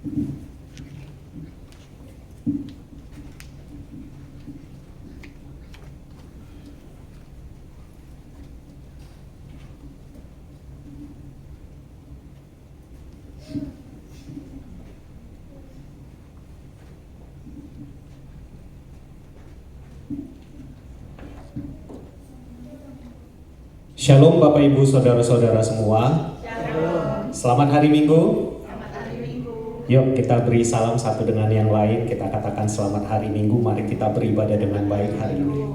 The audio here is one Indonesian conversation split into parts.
Shalom Bapak Ibu Saudara-saudara semua. Shalom. Selamat hari Minggu. Selamat hari Minggu. Yuk kita beri salam satu dengan yang lain. Kita katakan selamat hari Minggu. Mari kita beribadah dengan baik hari ini.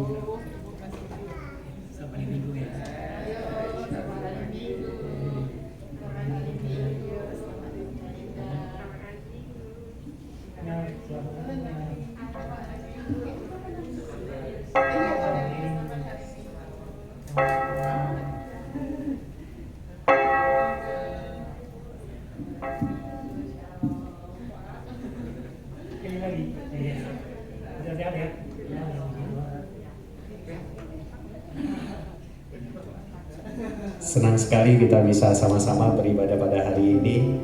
Senang sekali kita bisa sama-sama beribadah pada hari ini.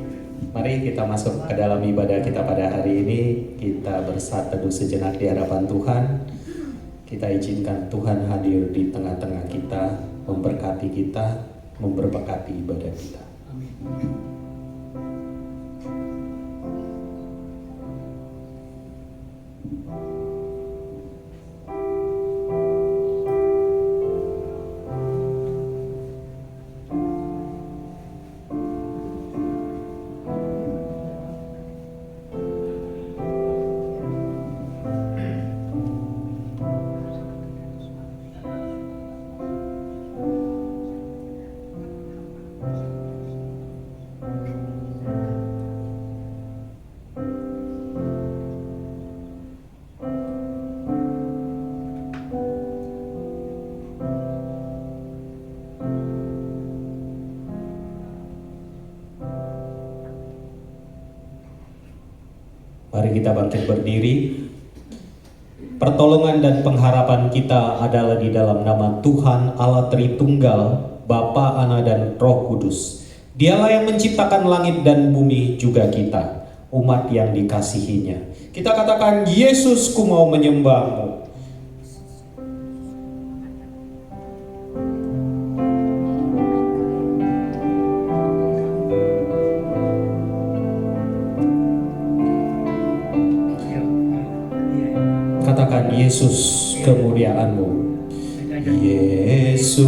Mari kita masuk ke dalam ibadah kita pada hari ini. Kita berteduh sejenak di hadapan Tuhan. Kita izinkan Tuhan hadir di tengah-tengah kita, memberkati kita, memberkati ibadah kita. Amin. Mari kita bangkit berdiri. Pertolongan dan pengharapan kita adalah di dalam nama Tuhan Allah Tritunggal, Bapa, Anak, dan Roh Kudus. Dialah yang menciptakan langit dan bumi, juga kita, umat yang dikasihinya. Kita katakan, Yesus, ku mau menyembahmu. Katakan, Yesus, kemuliaan-Mu. Yesus,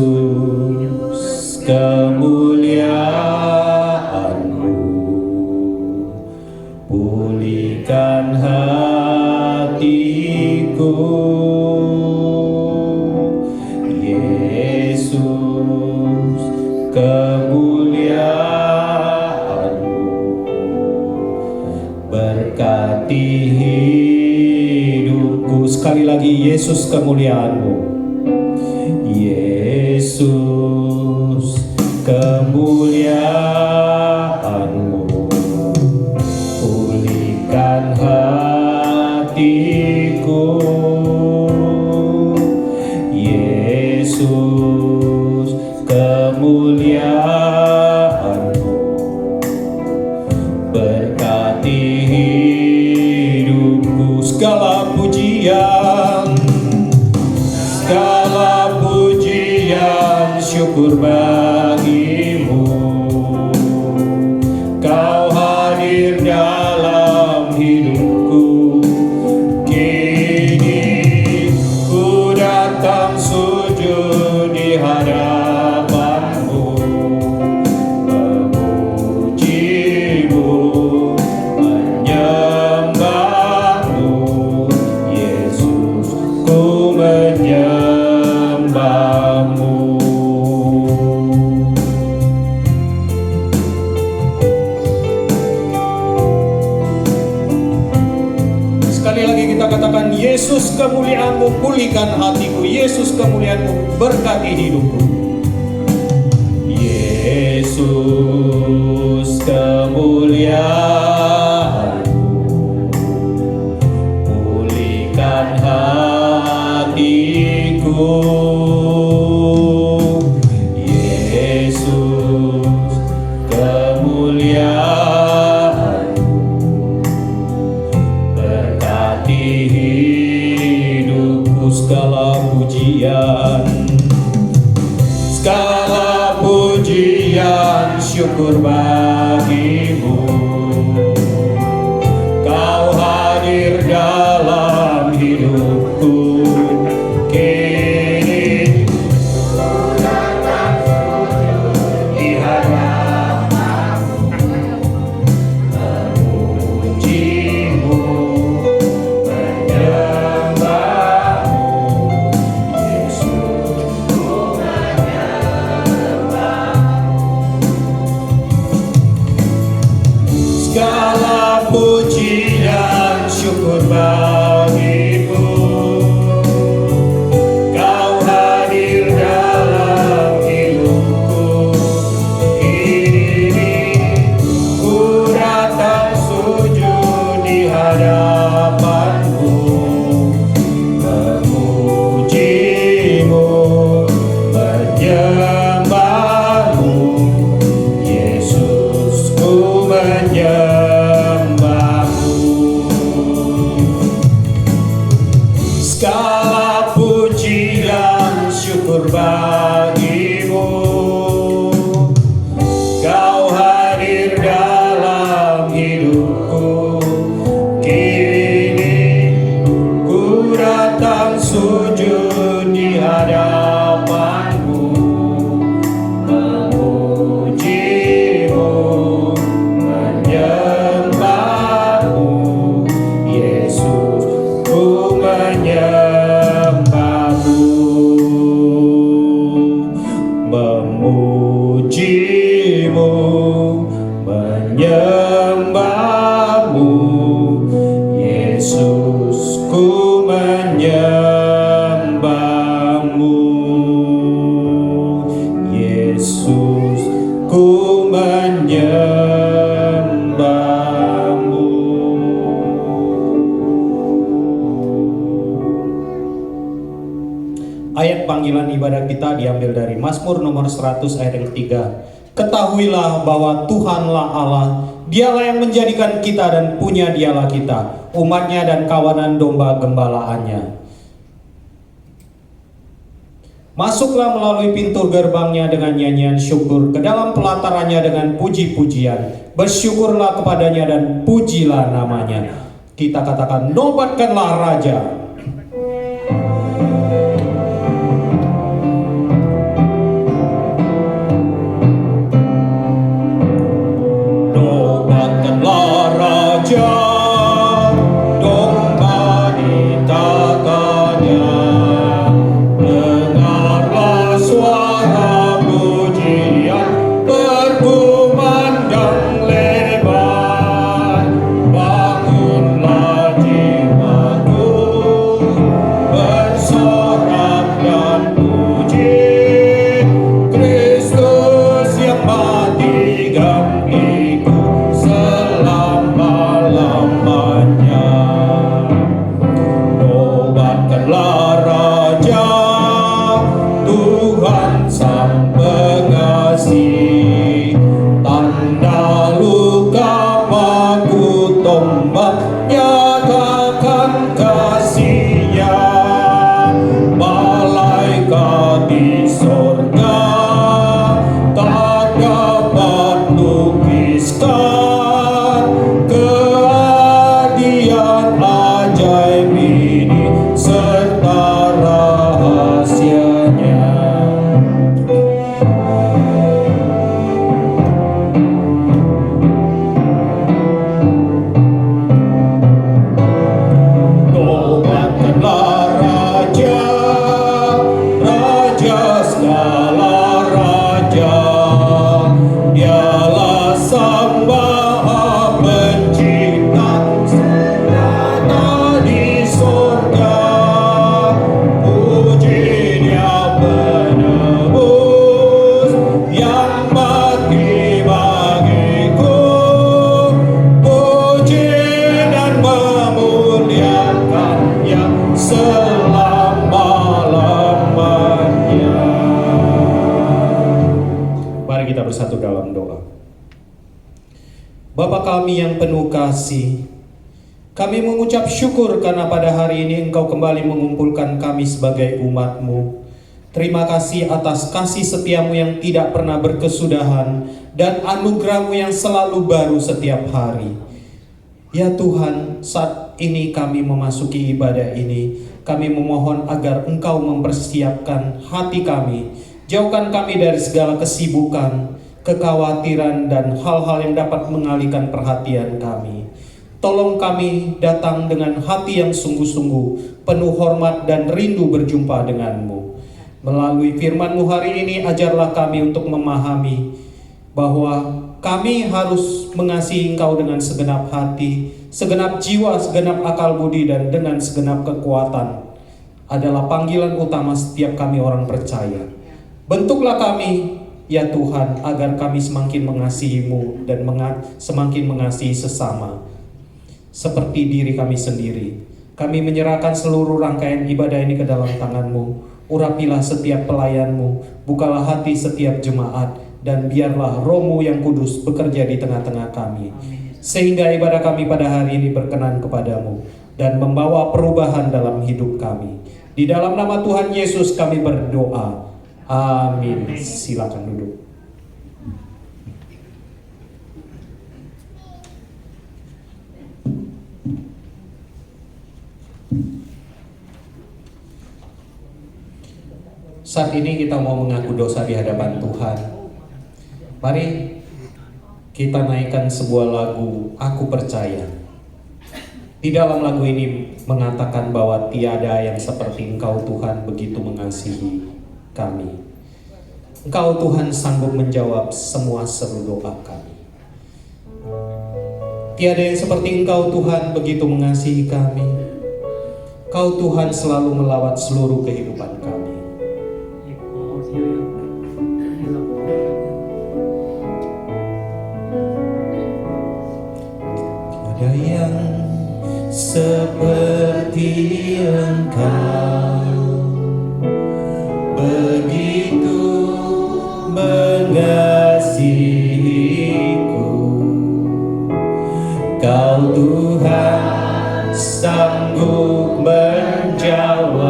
kemuliaan-Mu, pulihkan hatiku. Yesus, kemuliaan-Mu, berkati hidupku. Sekali lagi, Yesus, kemuliaan-Mu. Yesus, kemuliaan-Mu, pulihkan hatiku. Yesus, kemuliaan-Mu, berkati hidupku. Segala pujian, segala pujian, syukur bagimu. Kau hadir dalam hidupku. Kini ku datang sujud di hadapanmu, memujimu, menyembahmu. Yesus, ku menyembahmu. Sekali lagi kita katakan, Yesus, kemuliaan-Mu, pulihkan hatiku. Yesus, kemuliaan-Mu, berkati hidupku. Yesus, kemuliaan-Mu, pulihkan hatiku. Yesus, kemuliaan-Mu, pujian syukur bagimu. Kau hadir dalam hidupku, kini ku datang sujud di hadapanmu, memujimu, menyembahmu, Yesus, ku menyembahmu. Segala puji dan syukur bagimu. Kau hadir dalam hidupku, kini ku datang sujud di hadapanmu, memujimu, menyembahmu, Yesus, ku menyembahmu. Segala puji dan syukur bagimu. Kau hadir dalam hidupku, kini ku datang sujud di hadapanmu, memujimu, menyembahmu, Yesus, ku menyembahmu, memujimu, menyembahmu, Yesus, ku menyembahmu, Yesus, ku menyembahmu. Ayat panggilan ibadah kita diambil dari Mazmur nomor 100 ayat yang ketiga. Ketahuilah bahwa Tuhanlah Allah, Dialah yang menjadikan kita dan punya Dialah kita, umatnya dan kawanan domba gembalaannya. Masuklah melalui pintu gerbangnya dengan nyanyian syukur, ke dalam pelatarannya dengan puji-pujian. Bersyukurlah kepadanya dan pujilah namanya. Kita katakan, nobatkanlah Raja. Nobatkanlah Raja, domba ditakanya. Dengarlah suara pujian, berkumandang lebar. Bangunlah jiwaku, bersorak dan puji Kristus yang mati gantiku selama-lamanya. Nobatkanlah Raja, Tuhan Sang Pengasih. Tanda luka paku tombak, nyatakan kasih-Nya. Malaikat di sorga tak dapat lukiskan keadilan ajaib ini serta rahasianya. Nobatkanlah Raja, Raja segala raja. Dialah Sang Maha Pencipta, serta di sorga. Puji Dia penebus yang mati bagiku. Puji dan memuliakannya selama-lamanya. Mari kita bersatu dalam doa. Bapa kami yang penuh kasih, kami mengucap syukur karena pada hari ini Engkau kembali mengumpulkan kami sebagai umat-Mu. Terima kasih atas kasih setiamu yang tidak pernah berkesudahan dan anugerahmu yang selalu baru setiap hari. Ya Tuhan, saat ini kami memasuki ibadah ini, kami memohon agar Engkau mempersiapkan hati kami. Jauhkan kami dari segala kesibukan, kekhawatiran, dan hal-hal yang dapat mengalihkan perhatian kami. Tolong kami datang dengan hati yang sungguh-sungguh, penuh hormat dan rindu berjumpa denganmu. Melalui firman-Mu hari ini, ajarlah kami untuk memahami bahwa kami harus mengasihi Engkau dengan segenap hati, segenap jiwa, segenap akal budi, dan dengan segenap kekuatan. Adalah panggilan utama setiap kami orang percaya. Bentuklah kami, ya Tuhan, agar kami semakin mengasihi-Mu dan semakin mengasihi sesama, seperti diri kami sendiri. Kami menyerahkan seluruh rangkaian ibadah ini ke dalam tangan-Mu. Urapilah setiap pelayan-Mu, bukalah hati setiap jemaat, dan biarlah Roh-Mu yang kudus bekerja di tengah-tengah kami. Sehingga ibadah kami pada hari ini berkenan kepadamu dan membawa perubahan dalam hidup kami. Di dalam nama Tuhan Yesus kami berdoa. Amin. Silakan duduk. Saat ini kita mau mengaku dosa di hadapan Tuhan. Mari kita naikkan sebuah lagu, Aku Percaya. Di dalam lagu ini mengatakan bahwa tiada yang seperti Engkau Tuhan begitu mengasihi kami. Engkau Tuhan sanggup menjawab semua seru doa kami. Tiada yang seperti Engkau Tuhan begitu mengasihi kami. Engkau Tuhan selalu melawat seluruh kehidupan kami. Tiada yang seperti Engkau begitu mengasihiku. Kau Tuhan sanggup menjawab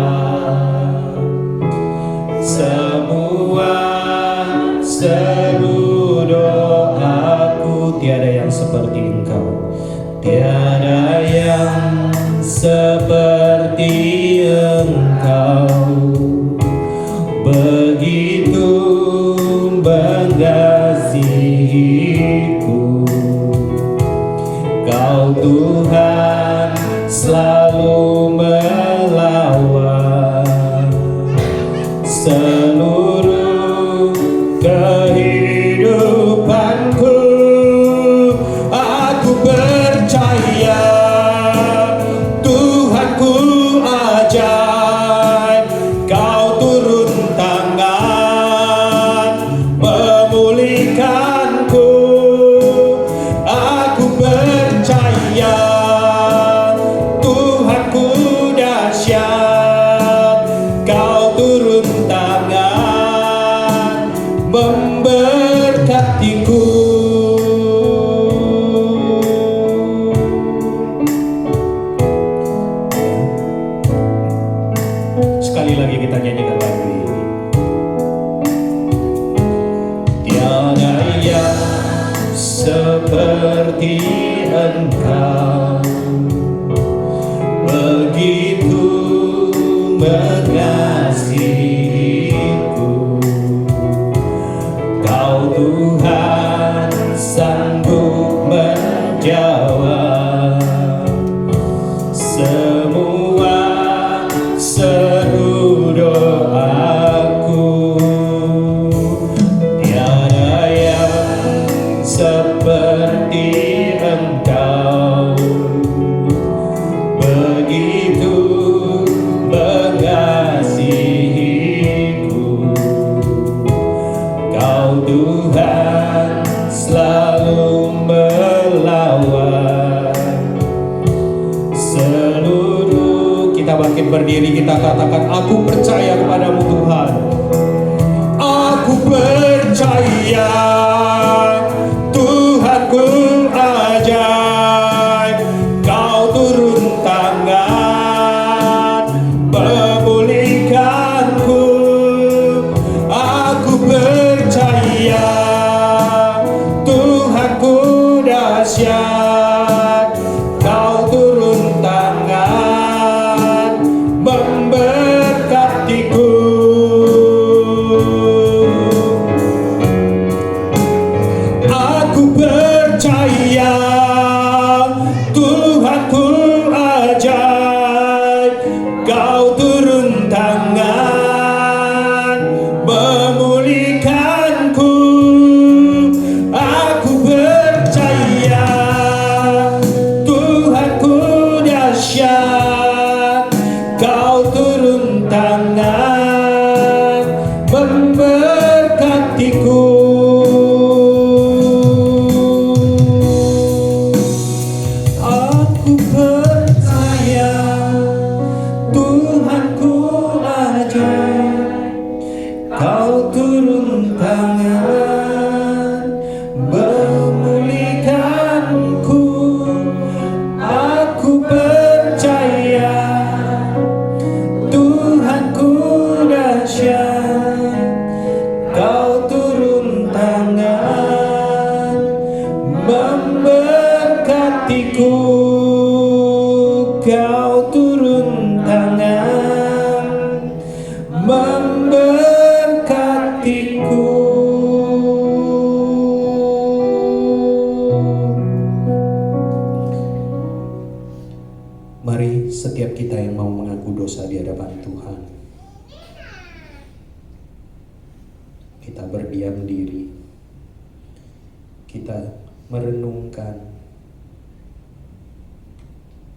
semua seru doaku. Tiada yang seperti Engkau, tiada yang seperti Engkau begitu mengasihiku. Kau Tuhan selalu melawan seluruh kehidupanku. Aku percaya Tuhanku ajaib. Kau turun tangan memulihkanku. Aku percaya Tuhanku dahsyat. Kau turun tangan memberkatiku. Sekali lagi kita nyanyikan lagu ini. Tiada yang seperti Engkau begitu mengasihiku. Kau Tuhan sanggup menjawab semua seru doaku. Tiada yang seperti Engkau begitu mengasihiku. Kau Tuhan selalu melawan seluruh. Kita bangkit berdiri, kita katakan, aku percaya kepadamu Tuhan. Aku percaya Tuhanku ajaib. Kau turun tangan memulihkanku. dahsyat, Kau turun tangan memberkatiku. Aku percaya Tuhanku ajaib, Kau turun tangan memulihkanku. Aku percaya Tuhanku dahsyat, Kau turun tangan memberkatiku. Aku percaya Tuhanku ajaib, Kau turun tangan memulihkanku. Aku percaya Tuhanku dahsyat, Kau turun tangan memberkatiku. Kau turun tangan memberkatiku. Mari setiap kita yang mau mengaku dosa di hadapan Tuhan, kita berdiam diri, kita merenungkan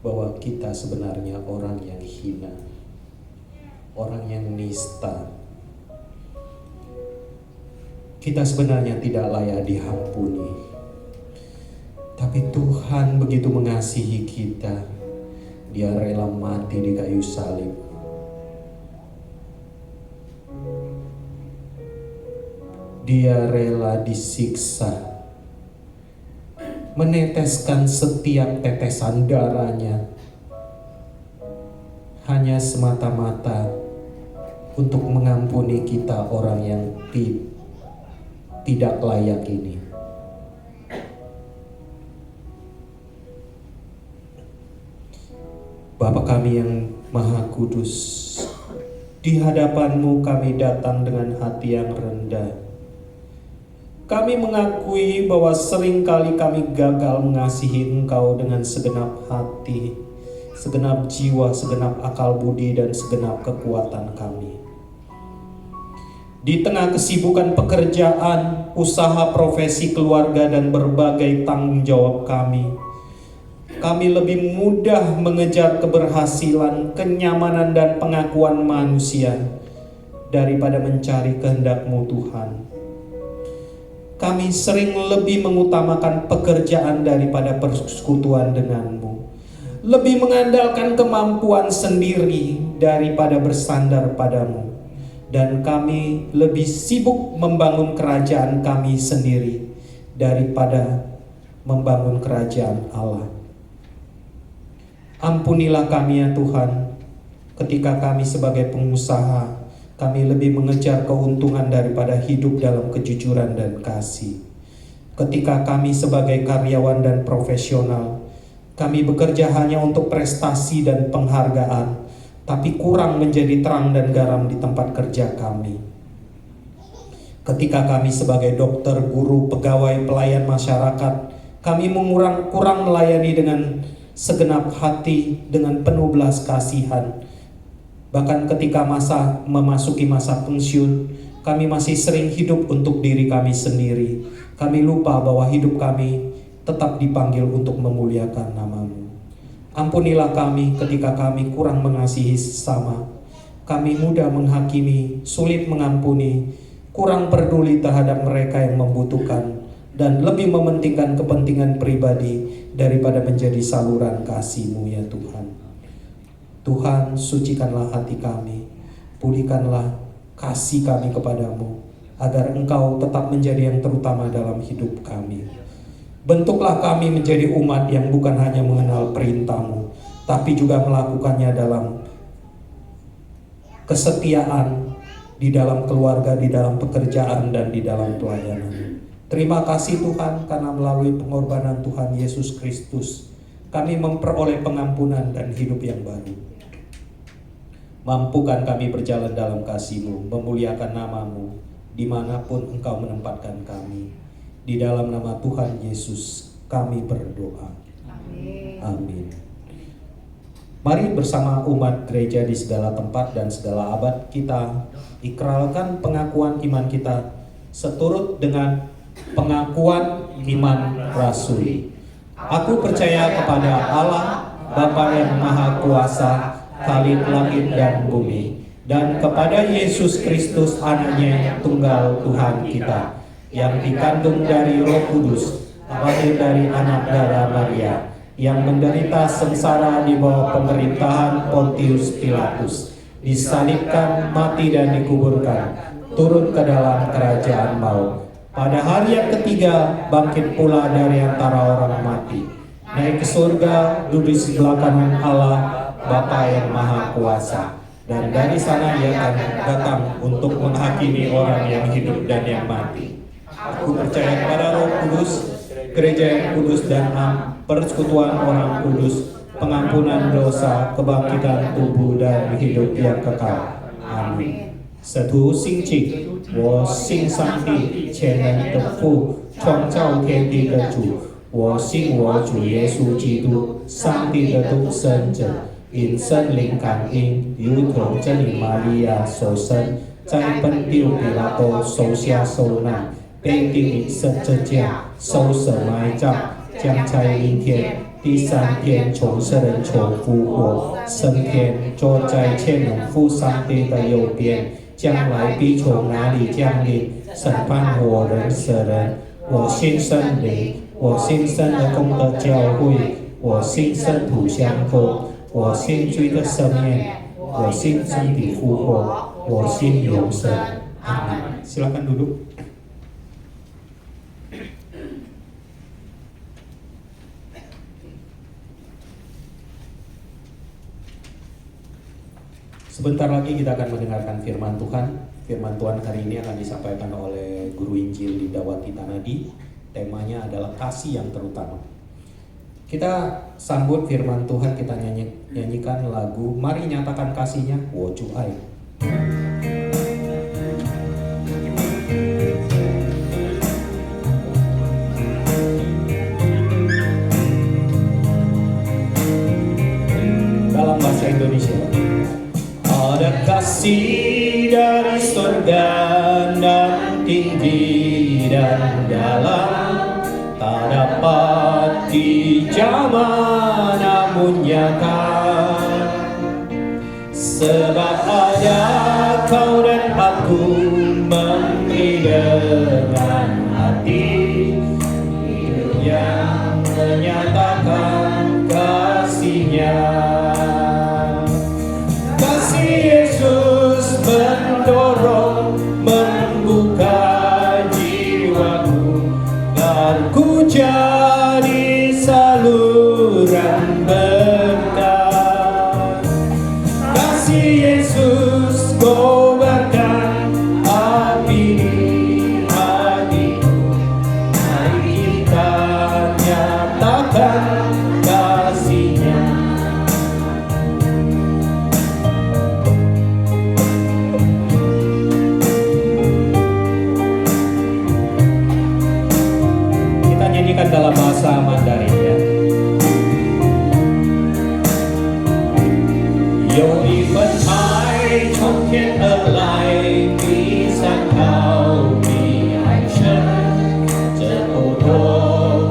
bahwa kita sebenarnya orang yang hina, orang yang nista. Kita sebenarnya tidak layak diampuni, tapi Tuhan begitu mengasihi kita, Dia rela mati di kayu salib. Dia rela disiksa, meneteskan setiap tetesan darahnya hanya semata-mata untuk mengampuni kita orang yang tidak layak ini. Bapa kami yang Maha Kudus, di hadapan-Mu kami datang dengan hati yang rendah. Kami mengakui bahwa seringkali kami gagal mengasihi Engkau dengan segenap hati, segenap jiwa, segenap akal budi, dan segenap kekuatan kami. Di tengah kesibukan pekerjaan, usaha, profesi, keluarga, dan berbagai tanggung jawab kami lebih mudah mengejar keberhasilan, kenyamanan, dan pengakuan manusia daripada mencari kehendak-Mu Tuhan. Kami sering lebih mengutamakan pekerjaan daripada persekutuan dengan-Mu, lebih mengandalkan kemampuan sendiri daripada bersandar pada-Mu, dan kami lebih sibuk membangun kerajaan kami sendiri daripada membangun kerajaan Allah. Ampunilah kami ya Tuhan, ketika kami sebagai pengusaha, kami lebih mengejar keuntungan daripada hidup dalam kejujuran dan kasih. Ketika kami sebagai karyawan dan profesional, kami bekerja hanya untuk prestasi dan penghargaan, tapi kurang menjadi terang dan garam di tempat kerja kami. Ketika kami sebagai dokter, guru, pegawai, pelayan masyarakat, kami kurang melayani dengan segenap hati, dengan penuh belas kasihan. Bahkan ketika memasuki masa pensiun, kami masih sering hidup untuk diri kami sendiri. Kami lupa bahwa hidup kami tetap dipanggil untuk memuliakan nama-Mu. Ampunilah kami ketika kami kurang mengasihi sesama. Kami mudah menghakimi, sulit mengampuni, kurang peduli terhadap mereka yang membutuhkan, dan lebih mementingkan kepentingan pribadi daripada menjadi saluran kasih-Mu ya Tuhan. Tuhan, sucikanlah hati kami, pulihkanlah kasih kami kepadamu, agar Engkau tetap menjadi yang terutama dalam hidup kami. Bentuklah kami menjadi umat yang bukan hanya mengenal perintah-Mu, tapi juga melakukannya dalam kesetiaan, di dalam keluarga, di dalam pekerjaan, dan di dalam pelayanan. Terima kasih Tuhan karena melalui pengorbanan Tuhan Yesus Kristus kami memperoleh pengampunan dan hidup yang baru. Mampukan kami berjalan dalam kasih-Mu, memuliakan nama-Mu dimanapun Engkau menempatkan kami. Di dalam nama Tuhan Yesus kami berdoa. Amin. Mari bersama umat gereja di segala tempat dan segala abad kita ikrarkan pengakuan iman kita seturut dengan pengakuan iman rasuli. Aku percaya kepada Allah, Bapa yang Maha Kuasa, Khalik langit dan bumi, dan kepada Yesus Kristus anaknya yang tunggal Tuhan kita, yang dikandung dari Roh Kudus, lahir dari anak darah Maria, yang menderita sengsara di bawah pemerintahan Pontius Pilatus, disalibkan, mati dan dikuburkan, turun ke dalam kerajaan maut. Pada hari yang ketiga bangkit pula dari antara orang mati, naik ke surga, duduk di sebelah kanan Allah Bapa yang Maha Kuasa, dan dari sana Ia akan datang untuk menghakimi orang yang hidup dan yang mati. Aku percaya kepada Roh Kudus, gereja yang kudus dan persekutuan orang kudus, pengampunan dosa, kebangkitan tubuh dan hidup yang kekal. Amin. 使徒心境，我信上帝全能的父，创造天地的主。我信我主耶稣基督，上帝的独生者，因圣灵感应，如同真理玛利亚所生，在本丢比拉多手下受难，被钉于十字架，受死埋葬，将在明天第三天从死人中复活，升天，坐在天能父上帝的右边。 将来必从哪里降临，审判活人死人。我信圣灵，我信圣的功德教会，我信圣徒相合，我信罪的赦免，我信身体复活，我信永生。Amin. Silakan duduk. Sebentar lagi kita akan mendengarkan firman Tuhan. Firman Tuhan hari ini akan disampaikan oleh Guru Injil Lindawati Tanadi. Temanya adalah kasih yang terutama. Kita sambut firman Tuhan, kita nyanyikan lagu Mari Nyatakan Kasihnya, Wo Chu Ai. Dalam bahasa Indonesia. Ada kasih dari surga dan tinggi dan dalam, tak dapat dijamah namun nyata. Sebab ada kau dan aku memberi dengan hati yang menyatakan kasihnya. Mendorong, membuka jiwaku, dan ku jadi saluran berkat. Kasih Yesus kobarkan api di hatiku, mari kita nyatakan kasihnya. Dalam bahasa Mandarin ya. Yo di phần ai trong thiên ở lại vì sáng cao vì hành chân giờ ô tô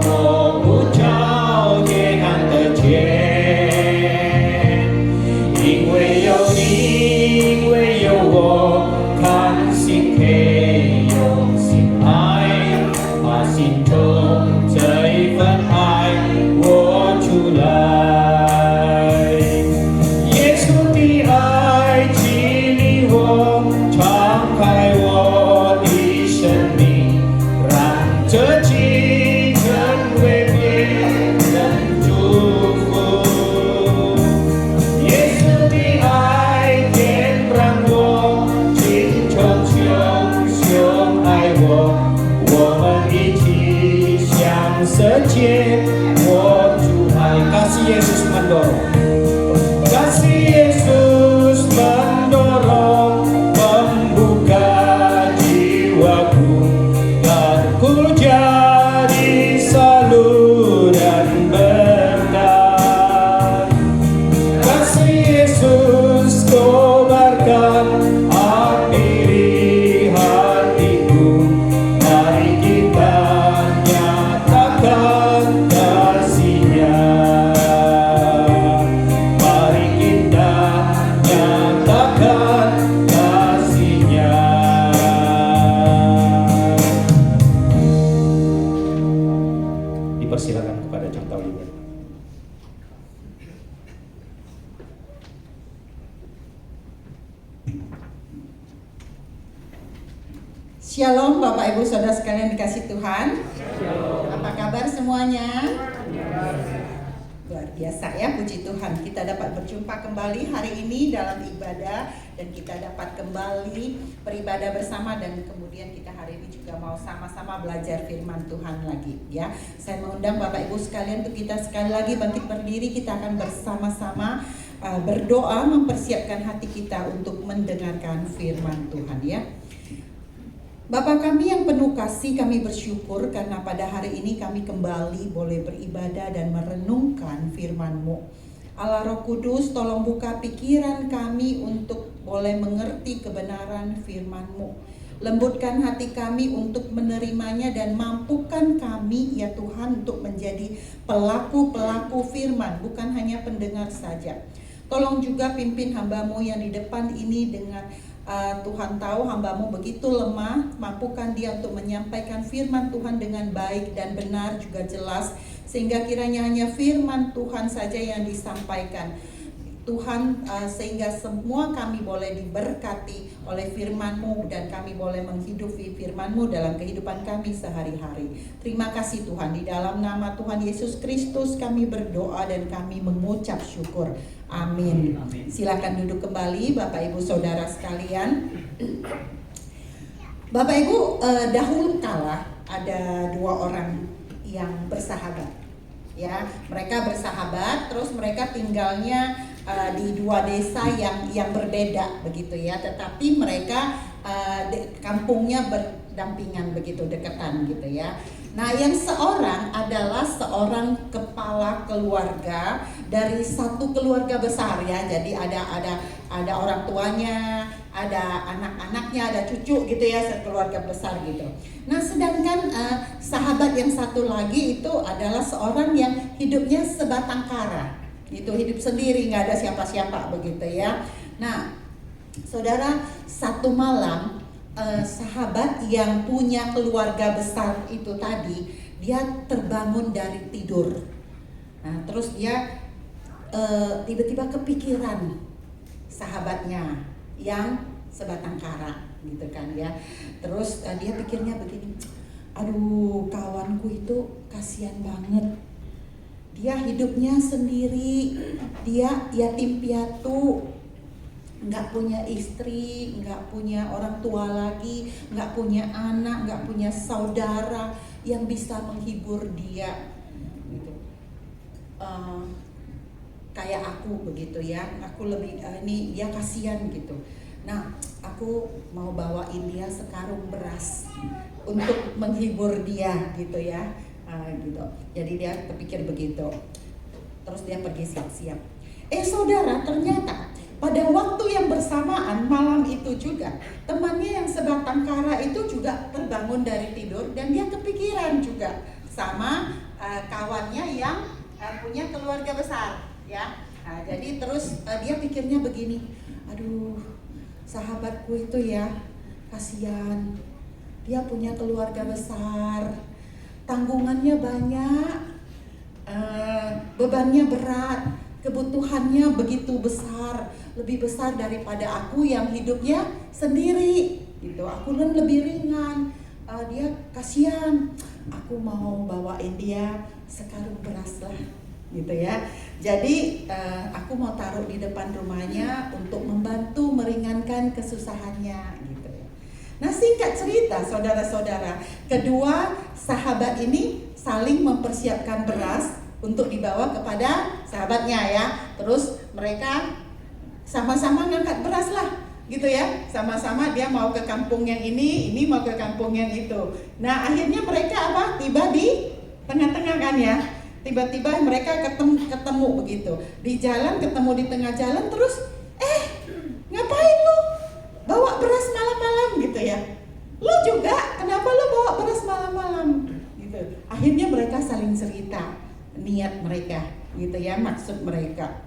của bố cháu thiên hàng tờ trên因为有你因为有我看心可以用心爱把心中这一份爱 secik. Oh Tuhan, kasih Yesus mendorong. Kasih Yesus mendorong, membuka jiwaku, dan ku jadi saluran berkat. Kasih Yesus kobarkan api di hatiku. Mari kita nyatakan kasih-Nya. Mari kita nyatakan kasih-Nya. Dipersilakan kepada Contoh Liber. Shalom Bapak Ibu Saudara sekalian dikasih Tuhan. Apa kabar semuanya? Luar biasa ya, puji Tuhan. Kita dapat berjumpa kembali hari ini dalam ibadah, dan kita dapat kembali beribadah bersama, dan kemudian kita hari ini juga mau sama-sama belajar firman Tuhan lagi ya. Saya mengundang Bapak Ibu sekalian untuk kita sekali lagi bangkit berdiri. Kita akan bersama-sama berdoa mempersiapkan hati kita untuk mendengarkan firman Tuhan ya. Bapa kami yang penuh kasih, kami bersyukur karena pada hari ini kami kembali boleh beribadah dan merenungkan firman-Mu. Allah Roh Kudus, tolong buka pikiran kami untuk boleh mengerti kebenaran firman-Mu. Lembutkan hati kami untuk menerimanya dan mampukan kami ya Tuhan untuk menjadi pelaku-pelaku firman, bukan hanya pendengar saja. Tolong juga pimpin hamba-Mu yang di depan ini dengan Tuhan tahu hamba-Mu begitu lemah, mampukan dia untuk menyampaikan firman Tuhan dengan baik dan benar juga jelas, sehingga kiranya hanya firman Tuhan saja yang disampaikan. Tuhan, sehingga semua kami boleh diberkati oleh firman-Mu dan kami boleh menghidupi firman-Mu dalam kehidupan kami sehari-hari. Terima kasih Tuhan, di dalam nama Tuhan Yesus Kristus kami berdoa dan kami mengucap syukur. Amin. Silakan duduk kembali Bapak Ibu Saudara sekalian. Bapak Ibu, dahulu kala ada dua orang yang bersahabat. Ya, mereka bersahabat, terus mereka tinggalnya di dua desa yang berbeda begitu ya, tetapi mereka kampungnya berdampingan begitu, dekatan gitu ya. Nah, yang seorang adalah seorang kepala keluarga dari satu keluarga besar ya. Jadi ada orang tuanya, ada anak-anaknya, ada cucu gitu ya, sekeluarga besar gitu. Nah, sedangkan sahabat yang satu lagi itu adalah seorang yang hidupnya sebatang kara. Itu hidup sendiri, nggak ada siapa-siapa begitu ya. Nah, saudara, satu malam sahabat yang punya keluarga besar itu tadi, dia terbangun dari tidur. Nah, terus dia tiba-tiba kepikiran sahabatnya yang sebatang kara gitu kan ya. Terus dia pikirnya begini, aduh kawanku itu kasihan banget. Dia hidupnya sendiri, dia yatim piatu, nggak punya istri, nggak punya orang tua lagi, nggak punya anak, nggak punya saudara yang bisa menghibur dia, gitu. Kayak aku begitu ya, aku lebih ini dia kasihan gitu. Nah, aku mau bawain dia sekarung beras untuk menghibur dia gitu ya. Gitu. Jadi dia terpikir begitu. Terus dia pergi siap-siap. Saudara, ternyata pada waktu yang bersamaan malam itu juga temannya yang sebatang kara itu juga terbangun dari tidur dan dia kepikiran juga sama kawannya yang punya keluarga besar ya. Nah, jadi terus dia pikirnya begini, aduh sahabatku itu ya kasihan, dia punya keluarga besar, tanggungannya banyak, bebannya berat, kebutuhannya begitu besar, lebih besar daripada aku yang hidupnya sendiri gitu. Aku kan lebih ringan, dia kasihan, aku mau bawain dia sekarung beras lah gitu ya. Jadi aku mau taruh di depan rumahnya untuk membantu meringankan kesusahannya gitu ya. Nah, singkat cerita saudara-saudara, kedua sahabat ini saling mempersiapkan beras untuk dibawa kepada sahabatnya ya. Terus mereka sama-sama ngangkat beras lah gitu ya. Sama-sama dia mau ke kampung yang ini mau ke kampung yang itu. Nah akhirnya mereka apa? Tiba di tengah-tengah kan ya. Tiba-tiba mereka ketemu begitu. Di jalan, ketemu di tengah jalan, terus ngapain lu bawa beras malam-malam gitu ya. Lu juga, kenapa lu bawa beras malam-malam gitu. Akhirnya mereka saling cerita niat mereka gitu ya, maksud mereka.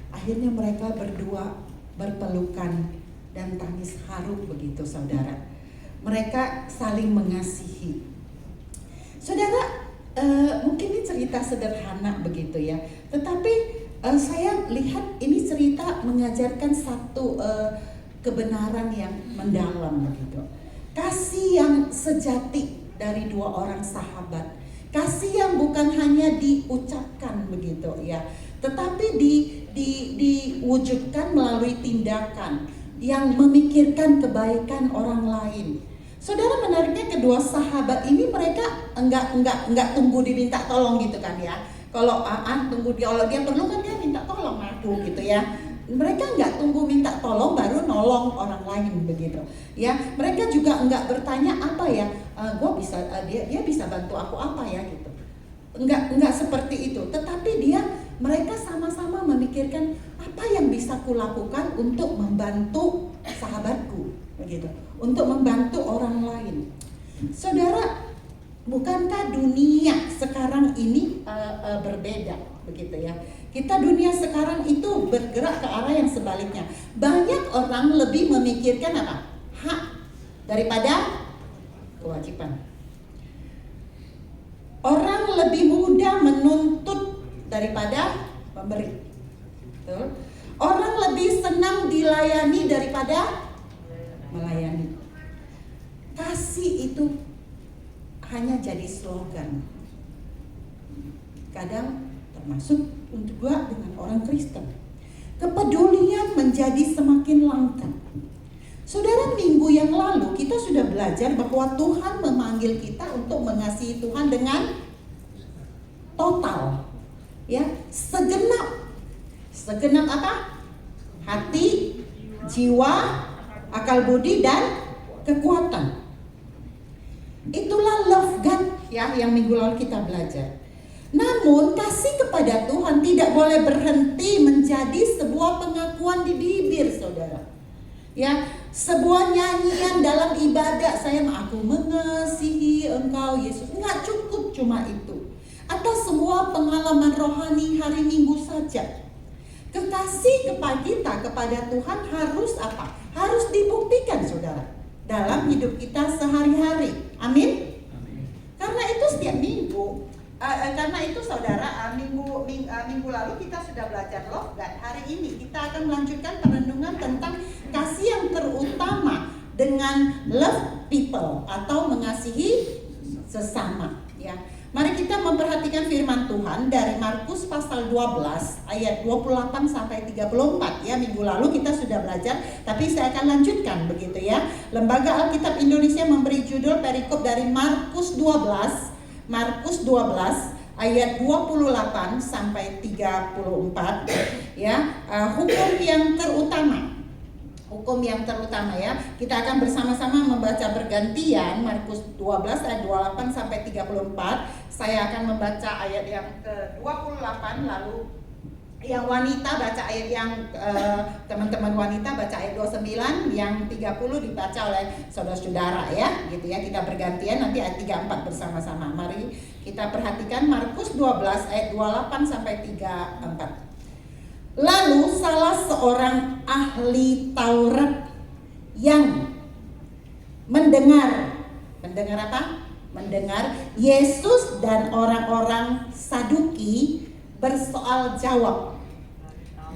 Akhirnya mereka berdua berpelukan dan tangis haru begitu saudara. Mereka saling mengasihi. Saudara, mungkin ini cerita sederhana begitu ya, tetapi saya lihat ini cerita mengajarkan satu kebenaran yang mendalam begitu. Kasih yang sejati dari dua orang sahabat. Kasih yang bukan hanya diucapkan begitu ya, tetapi diwujudkan melalui tindakan yang memikirkan kebaikan orang lain. Saudara, menariknya kedua sahabat ini mereka enggak tunggu diminta tolong gitu kan ya. Kalau tunggu dia, kalau dia perlu kan dia minta tolong aku gitu ya. Mereka enggak tunggu minta tolong baru nolong orang lain begitu ya. Mereka juga enggak bertanya apa ya, dia bisa bantu aku apa ya gitu. Enggak seperti itu. Tetapi mereka sama-sama memikirkan apa yang bisa kulakukan untuk membantu sahabatku begitu, untuk membantu orang lain. Saudara, bukankah dunia sekarang ini berbeda begitu ya? Kita dunia sekarang itu bergerak ke arah yang sebaliknya. Banyak orang lebih memikirkan apa? Hak daripada kewajiban. Orang lebih mudah menuntut daripada memberi. Betul? Orang lebih senang dilayani daripada melayani. Kasih itu hanya jadi slogan. Kadang termasuk juga dengan orang Kristen. Kepedulian menjadi semakin langka. Saudara, minggu yang lalu kita sudah belajar bahwa Tuhan memanggil kita untuk mengasihi Tuhan dengan total. Ya, segenap apa? Hati, jiwa, akal budi dan kekuatan. Itulah love God ya yang minggu lalu kita belajar. Namun kasih kepada Tuhan tidak boleh berhenti menjadi sebuah pengakuan di bibir, saudara. Ya, sebuah nyanyian dalam ibadah, aku mengasihi Engkau Yesus. Enggak cukup cuma itu. Atau semua pengalaman rohani hari Minggu saja. Kekasih kita kepada Tuhan harus apa? Harus dibuktikan, saudara, dalam hidup kita sehari-hari. Amin. Karena itu setiap minggu. Karena itu saudara, minggu lalu kita sudah belajar love God. Hari ini kita akan melanjutkan perenungan tentang kasih yang terutama dengan love people atau mengasihi sesama. Ya, mari kita memperhatikan firman Tuhan dari Markus pasal 12 ayat 28 sampai 34 ya. Minggu lalu kita sudah belajar, tapi saya akan lanjutkan begitu ya. Lembaga Alkitab Indonesia memberi judul perikop dari Markus 12 ayat 28 sampai 34 ya. Hukum yang terutama ya. Kita akan bersama-sama membaca bergantian Markus 12 ayat 28 sampai 34. Saya akan membaca ayat yang ke-28, lalu yang wanita baca ayat yang teman-teman wanita baca ayat 29, yang 30 dibaca oleh saudara-saudara ya, gitu ya. Kita bergantian nanti ayat 34 bersama-sama. Mari kita perhatikan Markus 12 ayat 28 sampai 34. Lalu salah seorang ahli Taurat yang mendengar apa? Mendengar Yesus dan orang-orang Saduki bersoal jawab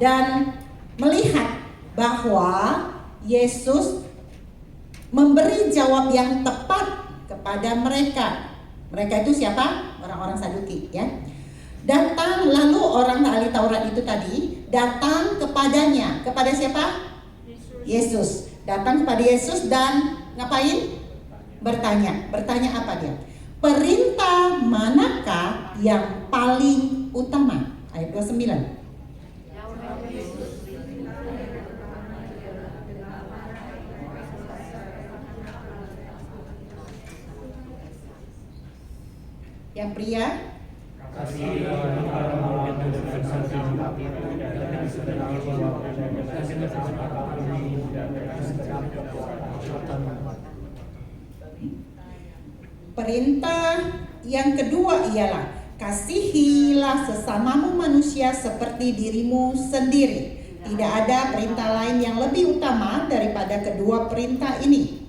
dan melihat bahwa Yesus memberi jawab yang tepat kepada mereka. Mereka itu siapa? Orang-orang Saduki ya. Datang lalu orang ahli Taurat itu tadi datang kepadanya. Kepada siapa? Yesus. Datang kepada Yesus dan ngapain? Bertanya. Bertanya apa dia? perintah manakah yang paling utama? Ayat 29. Yang pria, perintah yang kedua ialah kasihilah sesamamu manusia seperti dirimu sendiri. Tidak ada perintah lain yang lebih utama daripada kedua perintah ini.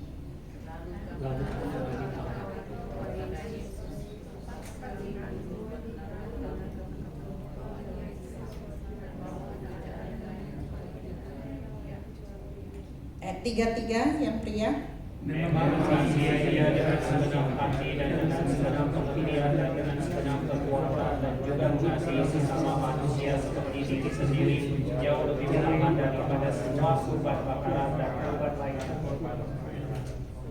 Ayat 33 yang pria. Memang ia dengan segenap hati dan dengan segenap kepilihan dan dengan segenap kekuatan dan juga mengasihi sesama manusia seperti diri sendiri jauh lebih utama daripada semua kurban bakaran dan kurban lain.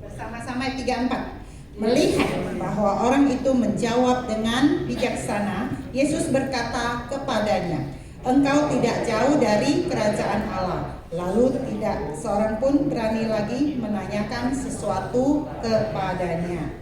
Bersama-sama ayat 34. Melihat bahwa orang itu menjawab dengan bijaksana, Yesus berkata kepadanya, "Engkau tidak jauh dari kerajaan Allah." Lalu tidak seorang pun berani lagi menanyakan sesuatu kepadanya.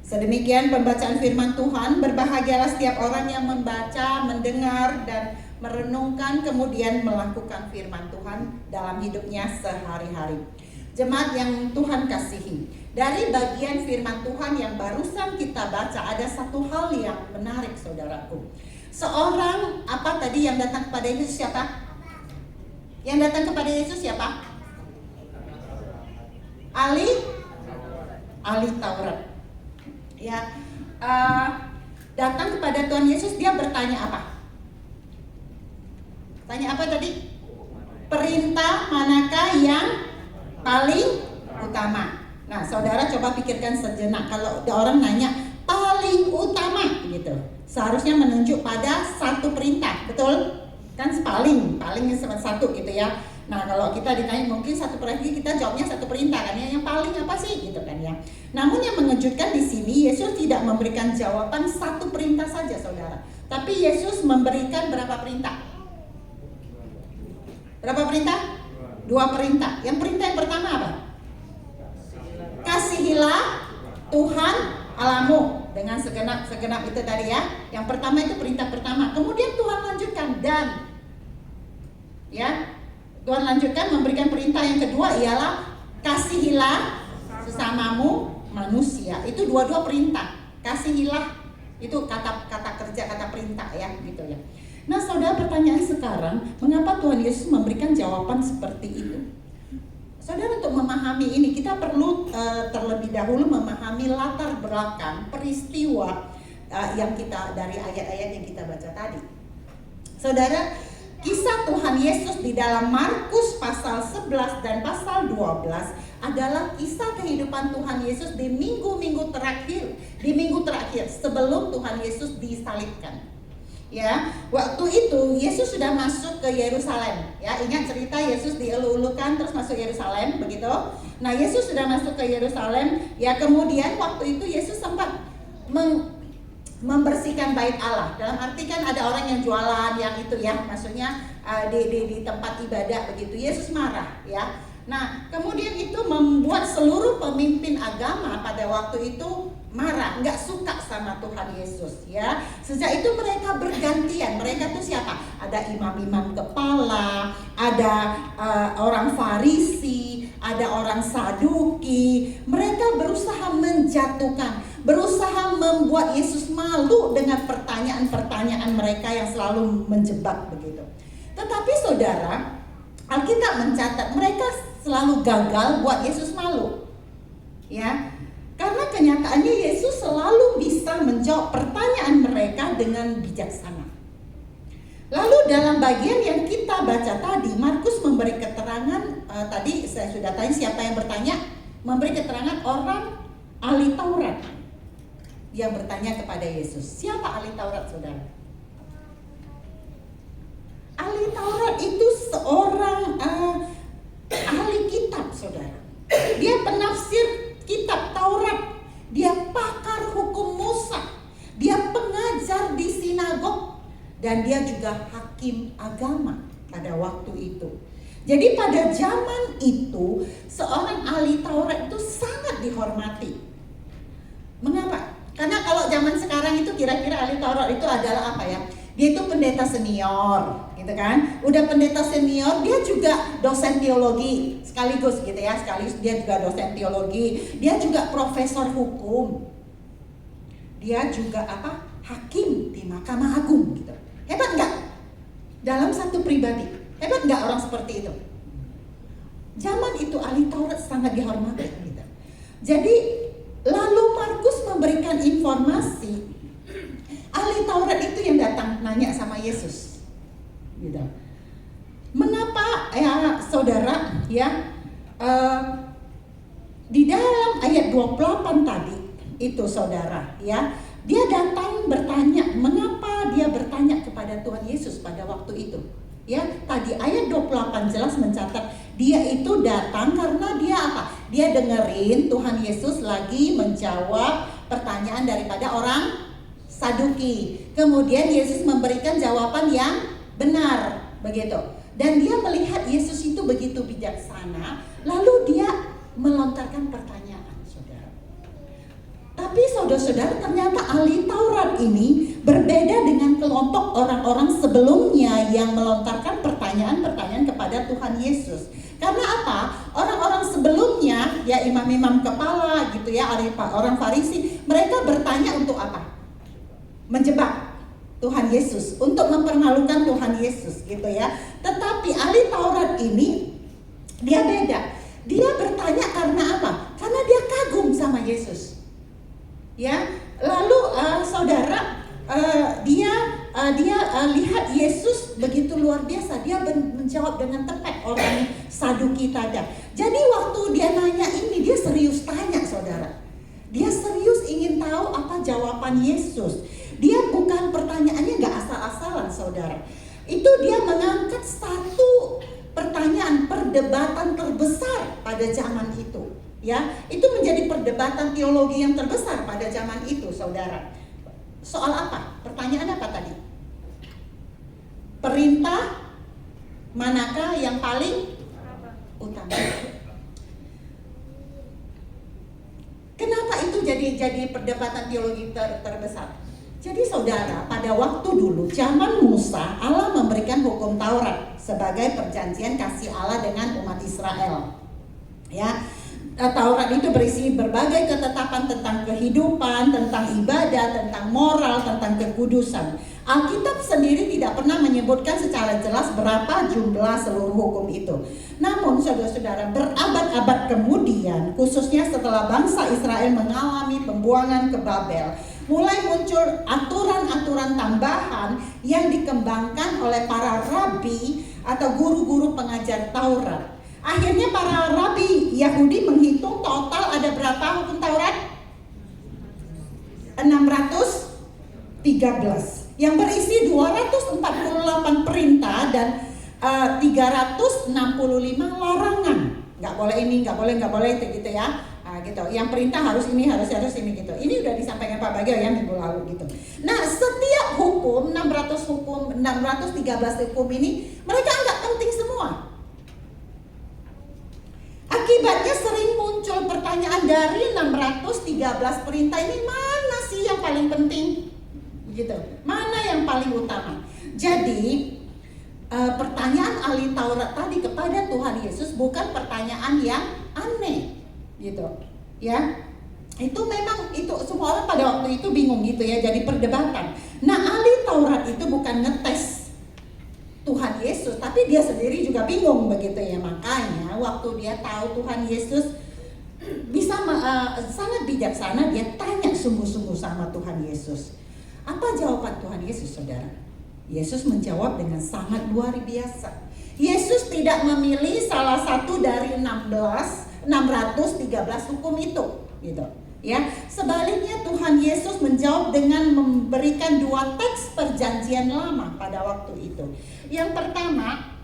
Sedemikian pembacaan firman Tuhan. Berbahagialah setiap orang yang membaca, mendengar, dan merenungkan kemudian melakukan firman Tuhan dalam hidupnya sehari-hari. Jemaat yang Tuhan kasihi, dari bagian firman Tuhan yang barusan kita baca ada satu hal yang menarik, saudaraku. Seorang apa tadi yang datang kepada Yesus siapa? Yang datang kepada Yesus siapa? Ahli Taurat. Ya, datang kepada Tuhan Yesus, dia bertanya apa? Tanya apa tadi? Perintah manakah yang paling utama? Nah, saudara coba pikirkan sejenak. Kalau orang nanya paling utama gitu, seharusnya menunjuk pada satu perintah, betul? Kan palingnya satu gitu ya. Nah, kalau kita ditanya mungkin satu perintah, kita jawabnya satu perintah kan ya. Yang paling apa sih gitu kan ya. Namun yang mengejutkan di sini, Yesus tidak memberikan jawaban satu perintah saja, saudara. Tapi Yesus memberikan berapa perintah? Berapa perintah? 2 perintah. Yang perintah yang pertama apa? Kasihilah Tuhan Allahmu dengan segenap itu tadi ya. Yang pertama itu perintah pertama. Kemudian Tuhan lanjutkan Tuhan lanjutkan memberikan perintah yang kedua ialah kasihilah sesamamu manusia. Itu dua-dua perintah. Kasihilah itu kata kerja, kata perintah ya gitu ya. Nah, saudara, pertanyaan sekarang, mengapa Tuhan Yesus memberikan jawaban seperti itu? Saudara, untuk memahami ini kita perlu terlebih dahulu memahami latar belakang peristiwa yang kita dari ayat-ayat yang kita baca tadi. Saudara, kisah Tuhan Yesus di dalam Markus pasal 11 dan pasal 12 adalah kisah kehidupan Tuhan Yesus di minggu-minggu terakhir sebelum Tuhan Yesus disalibkan. Ya, waktu itu Yesus sudah masuk ke Yerusalem. Ya, ingat cerita Yesus dielu-elukan terus masuk Yerusalem, begitu? Nah, Yesus sudah masuk ke Yerusalem. Ya, kemudian waktu itu Yesus sempat membersihkan bait Allah. Dalam arti kan ada orang yang jualan yang itu ya, maksudnya di tempat ibadah begitu. Yesus marah ya. Nah, kemudian itu membuat seluruh pemimpin agama pada waktu itu marah, nggak suka sama Tuhan Yesus ya. Sejak itu mereka bergantian. Mereka tuh siapa? Ada imam-imam kepala, ada orang Farisi, ada orang Saduki. Mereka berusaha menjatuhkan, berusaha membuat Yesus malu dengan pertanyaan-pertanyaan mereka yang selalu menjebak begitu. Tetapi saudara, Alkitab mencatat mereka selalu gagal buat Yesus malu. Ya. Karena kenyataannya Yesus selalu bisa menjawab pertanyaan mereka dengan bijaksana. Lalu dalam bagian yang kita baca tadi, Markus memberi keterangan, tadi saya sudah tanya siapa yang bertanya, memberi keterangan orang ahli Taurat yang bertanya kepada Yesus. Siapa ahli Taurat, saudara? Ahli Taurat itu seorang ahli kitab, saudara. Dia penafsir kitab Taurat, dia pakar hukum dan dia juga hakim agama pada waktu itu. Jadi pada zaman itu seorang ahli Taurat itu sangat dihormati. Mengapa? Karena kalau zaman sekarang itu kira-kira ahli Taurat itu adalah apa ya? Dia itu pendeta senior, gitu kan? Udah pendeta senior, dia juga dosen teologi sekaligus gitu ya. Sekaligus dia juga dosen teologi, dia juga profesor hukum. Dia juga apa? Hakim di Mahkamah Agung gitu. Hebat enggak? Dalam satu pribadi. Hebat enggak orang seperti itu? Zaman itu ahli Taurat sangat dihormati gitu. Jadi lalu Markus memberikan informasi. Ahli Taurat itu yang datang nanya sama Yesus. Gitu. Mengapa ya saudara ya di dalam ayat 28 tadi itu saudara ya, dia datang bertanya, mengapa dia bertanya kepada Tuhan Yesus pada waktu itu? Ya, tadi ayat 28 jelas mencatat dia itu datang karena dia apa? Dia dengerin Tuhan Yesus lagi menjawab pertanyaan daripada orang Saduki. Kemudian Yesus memberikan jawaban yang benar, begitu. Dan dia melihat Yesus itu begitu bijaksana, lalu dia melontarkan pertanyaan, saudara. Tapi saudara-saudara, ternyata ahli Taurat ini berbeda dengan kelompok orang-orang sebelumnya yang melontarkan pertanyaan-pertanyaan kepada Tuhan Yesus. Karena apa? Orang-orang sebelumnya, ya imam-imam kepala gitu ya, orang Farisi, mereka bertanya untuk apa? Menjebak Tuhan Yesus, untuk mempermalukan Tuhan Yesus gitu ya. Tetapi ahli Taurat ini dia beda. Dia bertanya karena apa? Karena dia kagum sama Yesus. Ya, lalu saudara, dia lihat Yesus begitu luar biasa. Dia menjawab dengan tepat orang Saduki tadi. Jadi waktu dia nanya ini, dia serius tanya, saudara. Dia serius ingin tahu apa jawaban Yesus. Dia bukan pertanyaannya nggak asal-asalan, saudara. Itu dia mengangkat satu pertanyaan, perdebatan terbesar pada zaman itu. Ya, itu menjadi perdebatan teologi yang terbesar pada zaman itu, saudara. Soal apa? Pertanyaan apa tadi? Perintah manakah yang paling utama? Kenapa itu jadi perdebatan teologi terbesar? Jadi saudara, pada waktu dulu, zaman Musa, Allah memberikan hukum Taurat sebagai perjanjian kasih Allah dengan umat Israel. Ya, Taurat itu berisi berbagai ketetapan tentang kehidupan, tentang ibadah, tentang moral, tentang kekudusan. Alkitab sendiri tidak pernah menyebutkan secara jelas berapa jumlah seluruh hukum itu. Namun saudara-saudara, berabad-abad kemudian, khususnya setelah bangsa Israel mengalami pembuangan ke Babel, mulai muncul aturan-aturan tambahan yang dikembangkan oleh para rabi atau guru-guru pengajar Taurat. Akhirnya para rabi Yahudi menghitung total ada berapa hukum Taurat? 613 yang berisi 248 perintah dan 365 larangan. Nggak boleh ini, nggak boleh itu gitu ya. Gitu. Yang perintah harus ini ini gitu. Ini udah disampaikan Pak Bagio ya minggu lalu gitu. Nah, setiap hukum 613 hukum ini mereka anggap penting semua. Akibatnya sering muncul pertanyaan, dari 613 perintah ini mana sih yang paling penting? Gitu. Mana yang paling utama? Jadi pertanyaan ahli Taurat tadi kepada Tuhan Yesus bukan pertanyaan yang aneh, gitu. Ya, itu memang itu semua orang pada waktu itu bingung gitu ya, jadi perdebatan. Nah, ahli Taurat itu bukan ngetes Tuhan Yesus, tapi dia sendiri juga bingung begitu ya. Makanya waktu dia tahu Tuhan Yesus bisa sangat bijaksana, dia tanya sungguh-sungguh sama Tuhan Yesus. Apa jawaban Tuhan Yesus, saudara? Yesus menjawab dengan sangat luar biasa. Yesus tidak memilih salah satu dari 613 hukum itu, gitu. Ya, sebaliknya Tuhan Yesus menjawab dengan memberikan dua teks perjanjian lama pada waktu itu. Yang pertama,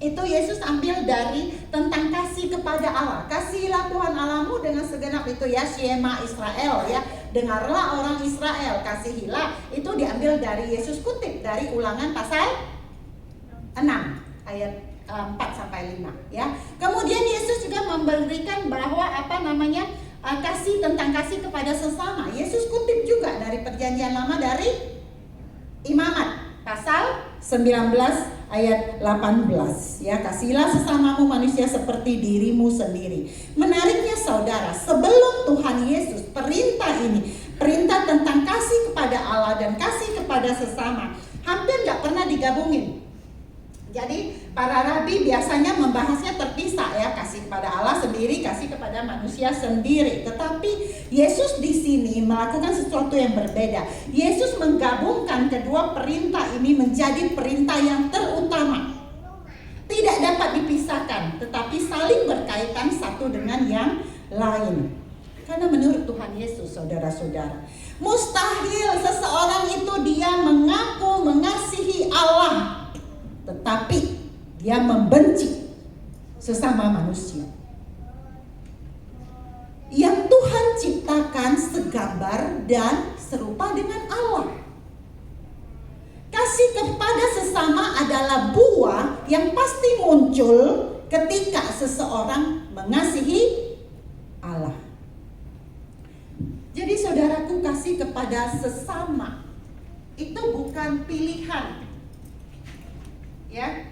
itu Yesus ambil dari tentang kasih kepada Allah. Kasihilah Tuhan Allahmu dengan segenap itu ya, Shema Israel ya. dengarlah orang Israel, kasihilah, itu diambil dari Yesus, kutip dari Ulangan pasal 6 ayat 4 sampai 5 ya. Kemudian Yesus juga memberikan bahwa kasih, tentang kasih kepada sesama. Yesus kutip juga dari Perjanjian Lama dari Imamat pasal 19 ayat 18 ya, kasihilah sesamamu manusia seperti dirimu sendiri. Menariknya saudara, sebelum Tuhan Yesus perintah ini, perintah tentang kasih kepada Allah dan kasih kepada sesama, hampir gak pernah digabungin. Jadi para rabi biasanya membahasnya terpisah ya, kasih kepada Allah sendiri, kasih kepada manusia sendiri. Tetapi Yesus di sini melakukan sesuatu yang berbeda. Yesus menggabungkan kedua perintah ini menjadi perintah yang terutama. Tidak dapat dipisahkan, tetapi saling berkaitan satu dengan yang lain. Karena menurut Tuhan Yesus, saudara-saudara, mustahil seseorang itu dia mengaku mengasihi Allah tetapi dia membenci sesama manusia. Yang Tuhan ciptakan segambar dan serupa dengan Allah. Kasih kepada sesama adalah buah yang pasti muncul ketika seseorang mengasihi Allah. Jadi saudaraku, kasih kepada sesama itu bukan pilihan ya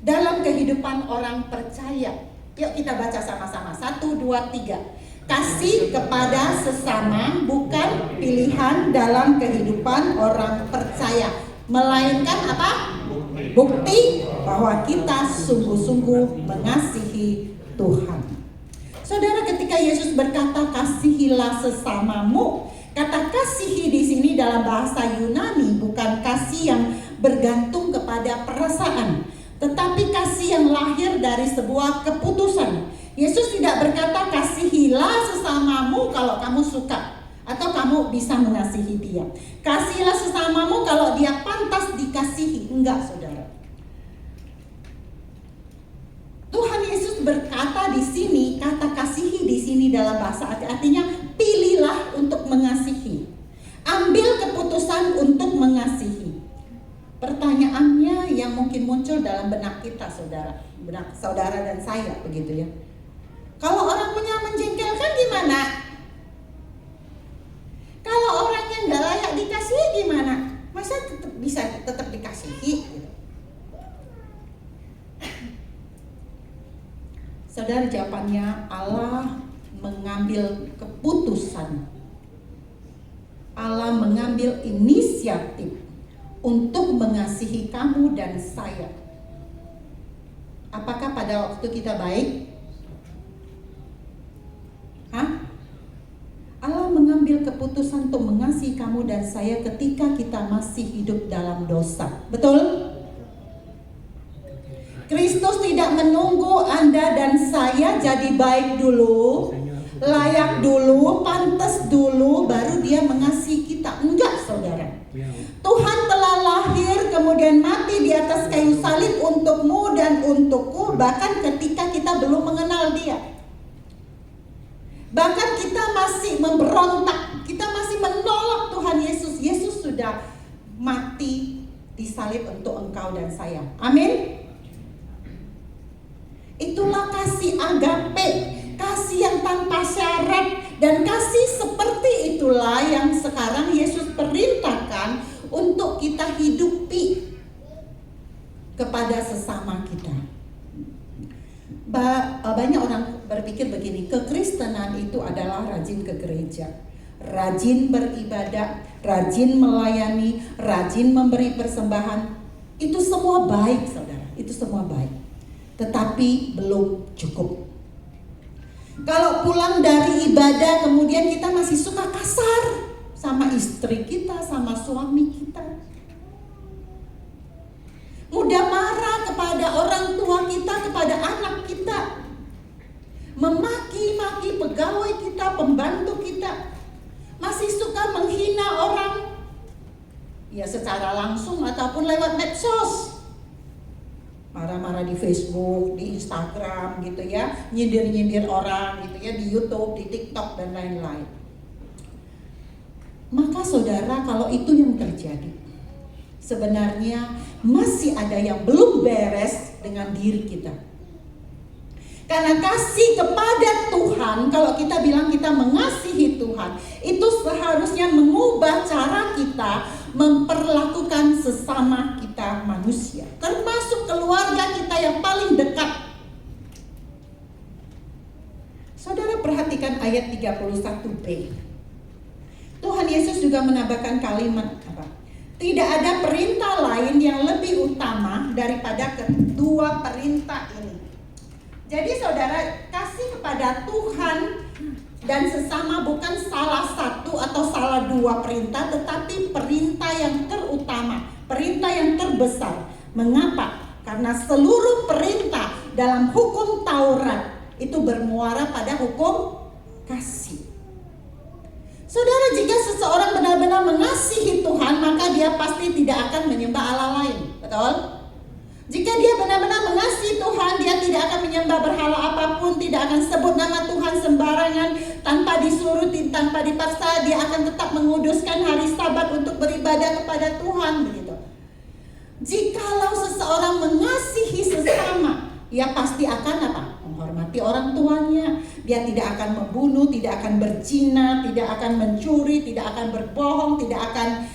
dalam kehidupan orang percaya. Yuk kita baca sama-sama, 1, 2, 3. Kasih kepada sesama bukan pilihan dalam kehidupan orang percaya, melainkan apa? Bukti bahwa kita sungguh-sungguh mengasihi Tuhan. Saudara, ketika Yesus berkata kasihilah sesamamu, kata kasihi di sini dalam bahasa Yunani bukan kasih yang bergantung kepada perasaan, tetapi kasih yang lahir dari sebuah keputusan. Yesus tidak berkata kasihilah sesamamu kalau kamu suka atau kamu bisa mengasihi dia. Kasihilah sesamamu kalau dia pantas dikasihi. Enggak, saudara. Tuhan Yesus berkata di sini, kata kasihi di sini dalam bahasa artinya pilihlah untuk mengasihi. Ambil keputusan untuk mengasihi. Pertanyaannya yang mungkin muncul dalam benak kita, saudara, benak saudara dan saya, begitu ya. Kalau orangnya menjengkelkan gimana? Kalau orangnya nggak layak dikasihi gimana? Masa bisa tetap dikasihi? Gitu. Saudara, jawabannya Allah mengambil keputusan. Allah mengambil inisiatif untuk mengasihi kamu dan saya. Apakah pada waktu kita baik? Allah mengambil keputusan untuk mengasihi kamu dan saya ketika kita masih hidup dalam dosa. Betul? Kristus tidak menunggu Anda dan saya jadi baik dulu, layak dulu, pantas dulu, baru dia mengasihi kita. Enggak, saudara. Tuhan telah lahir kemudian mati di atas kayu salib untukmu dan untukku, bahkan ketika kita belum mengenal dia. Bahkan kita masih memberontak, kita masih menolak Tuhan Yesus. Yesus sudah mati di salib untuk engkau dan saya. Amin. Itulah kasih agape, kasih yang tanpa syarat, dan kasih seperti itulah yang sekarang Yesus perintahkan untuk kita hidupi kepada sesama kita. Banyak orang berpikir begini, kekristenan itu adalah rajin ke gereja, rajin beribadah, rajin melayani, rajin memberi persembahan. Itu semua baik, saudara, itu semua baik, tetapi belum cukup. Kalau pulang dari ibadah kemudian kita masih suka kasar sama istri kita, sama suami kita, mudah marah kepada orang tua kita, kepada anak kita, memaki-maki pegawai kita, pembantu kita, masih suka menghina orang, ya secara langsung ataupun lewat medsos. Marah-marah di Facebook, di Instagram gitu ya, nyindir-nyindir orang gitu ya, di YouTube, di TikTok dan lain-lain. Maka saudara, kalau itu yang terjadi, sebenarnya masih ada yang belum beres dengan diri kita. Karena kasih kepada Tuhan, kalau kita bilang kita mengasihi Tuhan, itu seharusnya mengubah cara kita memperlakukan sesama kita manusia, termasuk keluarga kita yang paling dekat. Saudara perhatikan ayat 31b. Tuhan Yesus juga menambahkan kalimat apa? Tidak ada perintah lain yang lebih utama daripada kedua perintah ini. Jadi saudara, kasih kepada Tuhan dan sesama bukan salah satu atau salah dua perintah, tetapi perintah yang terutama, perintah yang terbesar. Mengapa? Karena seluruh perintah dalam hukum Taurat itu bermuara pada hukum kasih. Saudara, jika seseorang benar-benar mengasihi Tuhan, maka dia pasti tidak akan menyembah Allah lain. Betul? Jika dia benar-benar mengasihi Tuhan, dia tidak akan menyembah berhala apapun, tidak akan sebut nama Tuhan sembarangan, tanpa disuruh, tanpa dipaksa. Dia akan tetap menguduskan hari Sabat untuk beribadah kepada Tuhan, begitu. Jikalau seseorang mengasihi sesama, dia pasti akan apa? Menghormati orang tuanya. Dia tidak akan membunuh, tidak akan berzina, tidak akan mencuri, tidak akan berbohong, tidak akan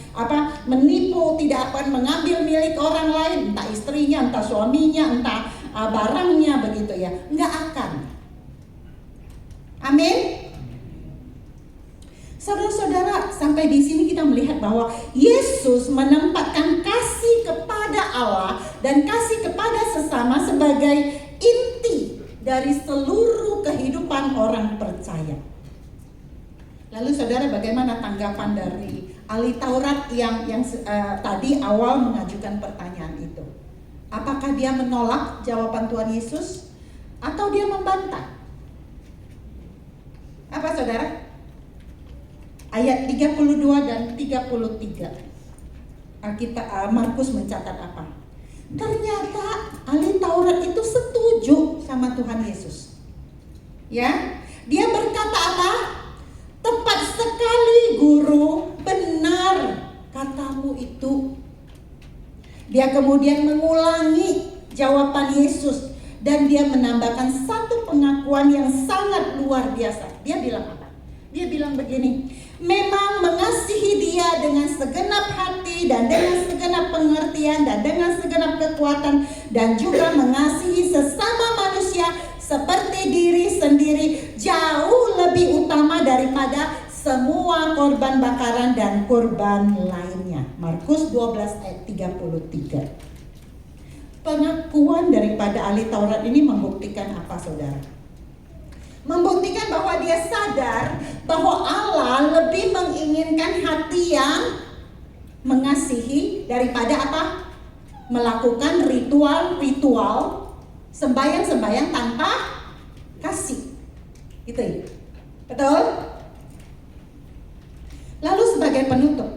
menipu, tidak akan mengambil milik orang lain, entah istrinya, entah suaminya, entah barangnya, begitu ya. Enggak akan. Amin. Saudara-saudara, sampai di sini kita melihat bahwa Yesus menempatkan kasih kepada Allah dan kasih kepada sesama sebagai inti dari seluruh kehidupan orang percaya. Lalu saudara, bagaimana tanggapan dari ahli Taurat yang tadi awal mengajukan pertanyaan itu? Apakah dia menolak jawaban Tuhan Yesus atau dia membantah? Apa saudara? Ayat 32 dan 33. Markus mencatat apa? Ternyata ahli Taurat itu setuju sama Tuhan Yesus. Ya, dia berkata apa? Tepat sekali guru, benar katamu itu. Dia kemudian mengulangi jawaban Yesus dan dia menambahkan satu pengakuan yang sangat luar biasa. Dia bilang apa? Dia bilang begini, memang mengasihi dia dengan segenap hati dan dengan segenap pengertian dan dengan segenap kekuatan, dan juga mengasihi sesama manusia seperti diri sendiri jauh lebih utama daripada semua korban bakaran dan korban lainnya. Markus 12 ayat 33. Pengakuan daripada ahli Taurat ini membuktikan apa saudara? Membuktikan bahwa dia sadar bahwa Allah lebih menginginkan hati yang mengasihi daripada apa? Melakukan ritual-ritual, sembahyang-sembahyang tanpa kasih. Gitu ya? Betul? Lalu sebagai penutup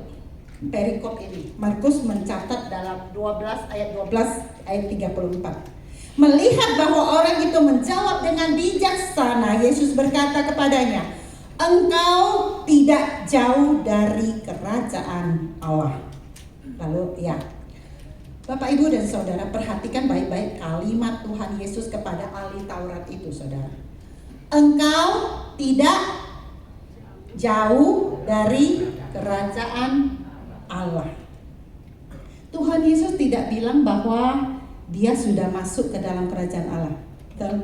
perikop ini, Markus mencatat dalam 12 ayat 34. Melihat bahwa orang itu menjawab dengan bijaksana, Yesus berkata kepadanya, engkau tidak jauh dari kerajaan Allah. Lalu ya, Bapak Ibu dan Saudara, perhatikan baik-baik kalimat Tuhan Yesus kepada ahli Taurat itu, saudara. Engkau tidak jauh dari kerajaan Allah. Tuhan Yesus tidak bilang bahwa dia sudah masuk ke dalam kerajaan Allah. Betul?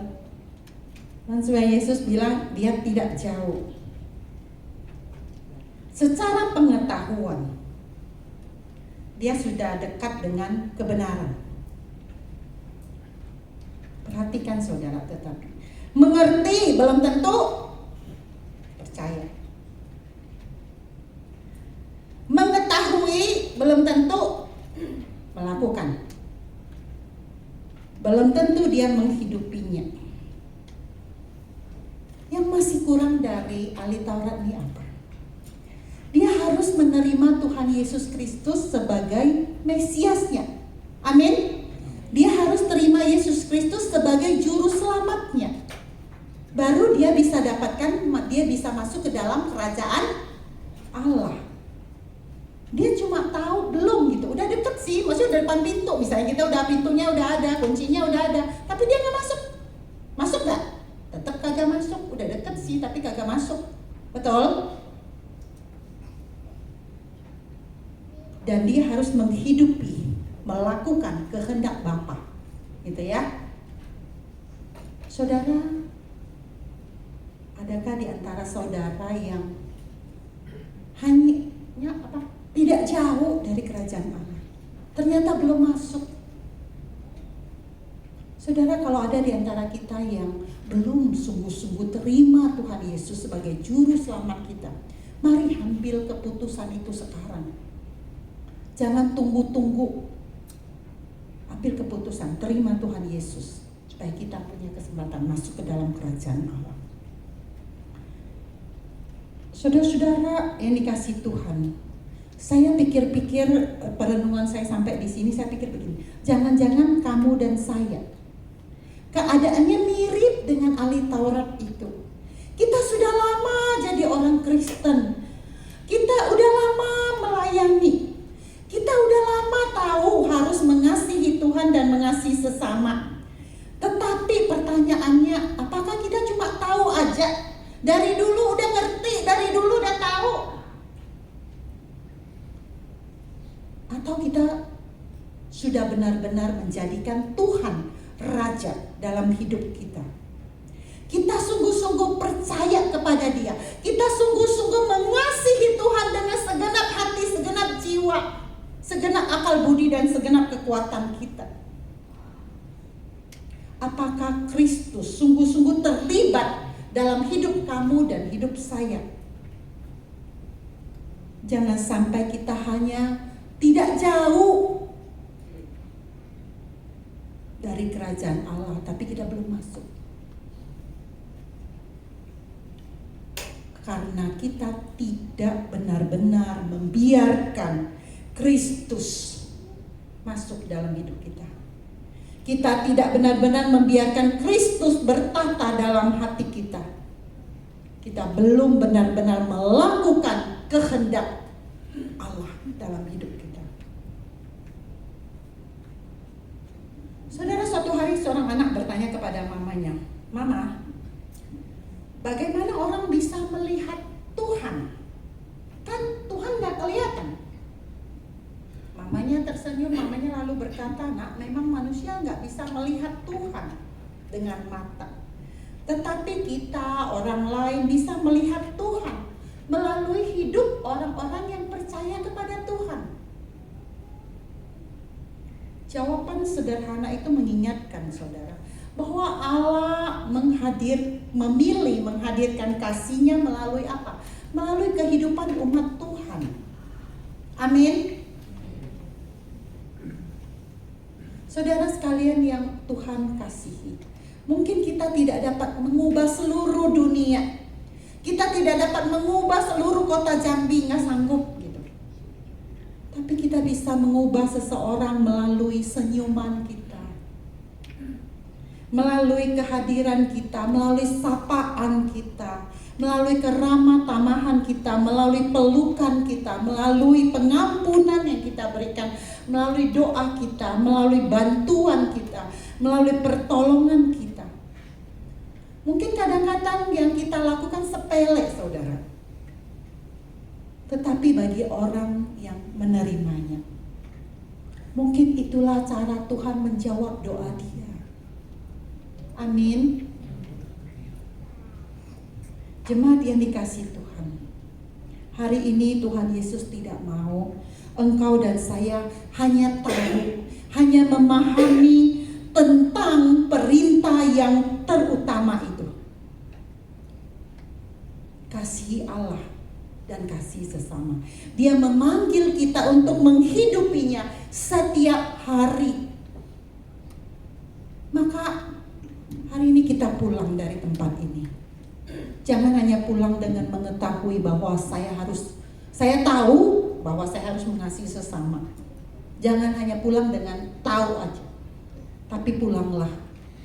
Dan Yesus bilang dia tidak jauh. Secara pengetahuan, dia sudah dekat dengan kebenaran. Perhatikan saudara, tetapi mengerti belum tentu percaya. Mengetahui belum tentu melakukan. Belum tentu dia menghidupinya. Yang masih kurang dari ahli Taurat ini apa? Dia harus menerima Tuhan Yesus Kristus sebagai Mesiasnya. Amin. Dia harus terima Yesus Kristus sebagai juru selamatnya. Baru dia bisa dapatkan, dia bisa masuk ke dalam kerajaan Allah. Dia cuma tahu belum gitu, udah deket sih, maksudnya depan pintu, misalnya kita udah pintunya udah ada, kuncinya udah ada, tapi dia nggak masuk. Masuk nggak? Tetap kagak masuk. Udah deket sih, tapi kagak masuk. Betul? Dan dia harus menghidupi, melakukan kehendak Bapa, gitu ya. Saudara, adakah di antara saudara yang hanya tidak jauh dari kerajaan Allah, ternyata belum masuk? Saudara, kalau ada di antara kita yang belum sungguh-sungguh terima Tuhan Yesus sebagai juru selamat kita, mari ambil keputusan itu sekarang. Jangan tunggu-tunggu. Ambil keputusan, terima Tuhan Yesus supaya kita punya kesempatan masuk ke dalam kerajaan Allah. Saudara-saudara yang dikasih Tuhan, saya pikir-pikir perenungan saya sampai di sini, saya pikir begini, jangan-jangan kamu dan saya keadaannya mirip dengan ahli Taurat itu. Kita sudah lama jadi orang Kristen, kita udah lama melayani, kita udah lama tahu harus mengasihi Tuhan dan mengasihi sesama. Tetapi pertanyaannya, apakah kita cuma tahu aja? Dari dulu udah ngerti, dari dulu udah tahu? Atau kita sudah benar-benar menjadikan Tuhan Raja dalam hidup kita? Kita sungguh-sungguh percaya kepada Dia. Kita sungguh-sungguh mengasihi Tuhan dengan segenap hati, segenap jiwa, segenap akal budi dan segenap kekuatan kita. Apakah Kristus sungguh-sungguh terlibat dalam hidup kamu dan hidup saya? Jangan sampai kita hanya tidak jauh dari kerajaan Allah, tapi kita belum masuk. Karena kita tidak benar-benar membiarkan Kristus masuk dalam hidup kita. Kita tidak benar-benar membiarkan Kristus bertata dalam hati kita. Kita belum benar-benar melakukan kehendak Allah dalam hidup kita. Saudara, suatu hari seorang anak bertanya kepada mamanya, "Mama, bagaimana orang bisa melihat Tuhan? Kan Tuhan gak kelihatan." Mamanya tersenyum, mamanya lalu berkata, "Nak, memang manusia gak bisa melihat Tuhan dengan mata. Tetapi kita, orang lain bisa melihat Tuhan melalui hidup orang-orang yang percaya kepada Tuhan." Jawaban sederhana itu mengingatkan saudara bahwa Allah memilih menghadirkan kasih-Nya melalui apa? Melalui kehidupan umat Tuhan. Amin. Saudara sekalian yang Tuhan kasihi, mungkin kita tidak dapat mengubah seluruh dunia. Kita tidak dapat mengubah seluruh kota Jambi, nggak sanggup gitu. Tapi kita bisa mengubah seseorang melalui senyuman kita, melalui kehadiran kita, melalui sapaan kita, melalui keramah tamahan kita, melalui pelukan kita, melalui pengampunan yang kita berikan, melalui doa kita, melalui bantuan kita, melalui pertolongan kita. Mungkin kadang-kadang yang kita lakukan sepele, saudara. Tetapi bagi orang yang menerimanya, mungkin itulah cara Tuhan menjawab doa dia. Amin. Jemaat yang dikasihi Tuhan, hari ini Tuhan Yesus tidak mau engkau dan saya hanya tahu, hanya memahami tentang perintah yang terutama itu. Kasihi Allah dan kasih sesama. Dia memanggil kita untuk menghidupinya setiap hari. Maka hari ini kita pulang dari tempat ini. Jangan hanya pulang dengan mengetahui bahwa saya tahu bahwa saya harus mengasihi sesama. Jangan hanya pulang dengan tahu aja. Tapi pulanglah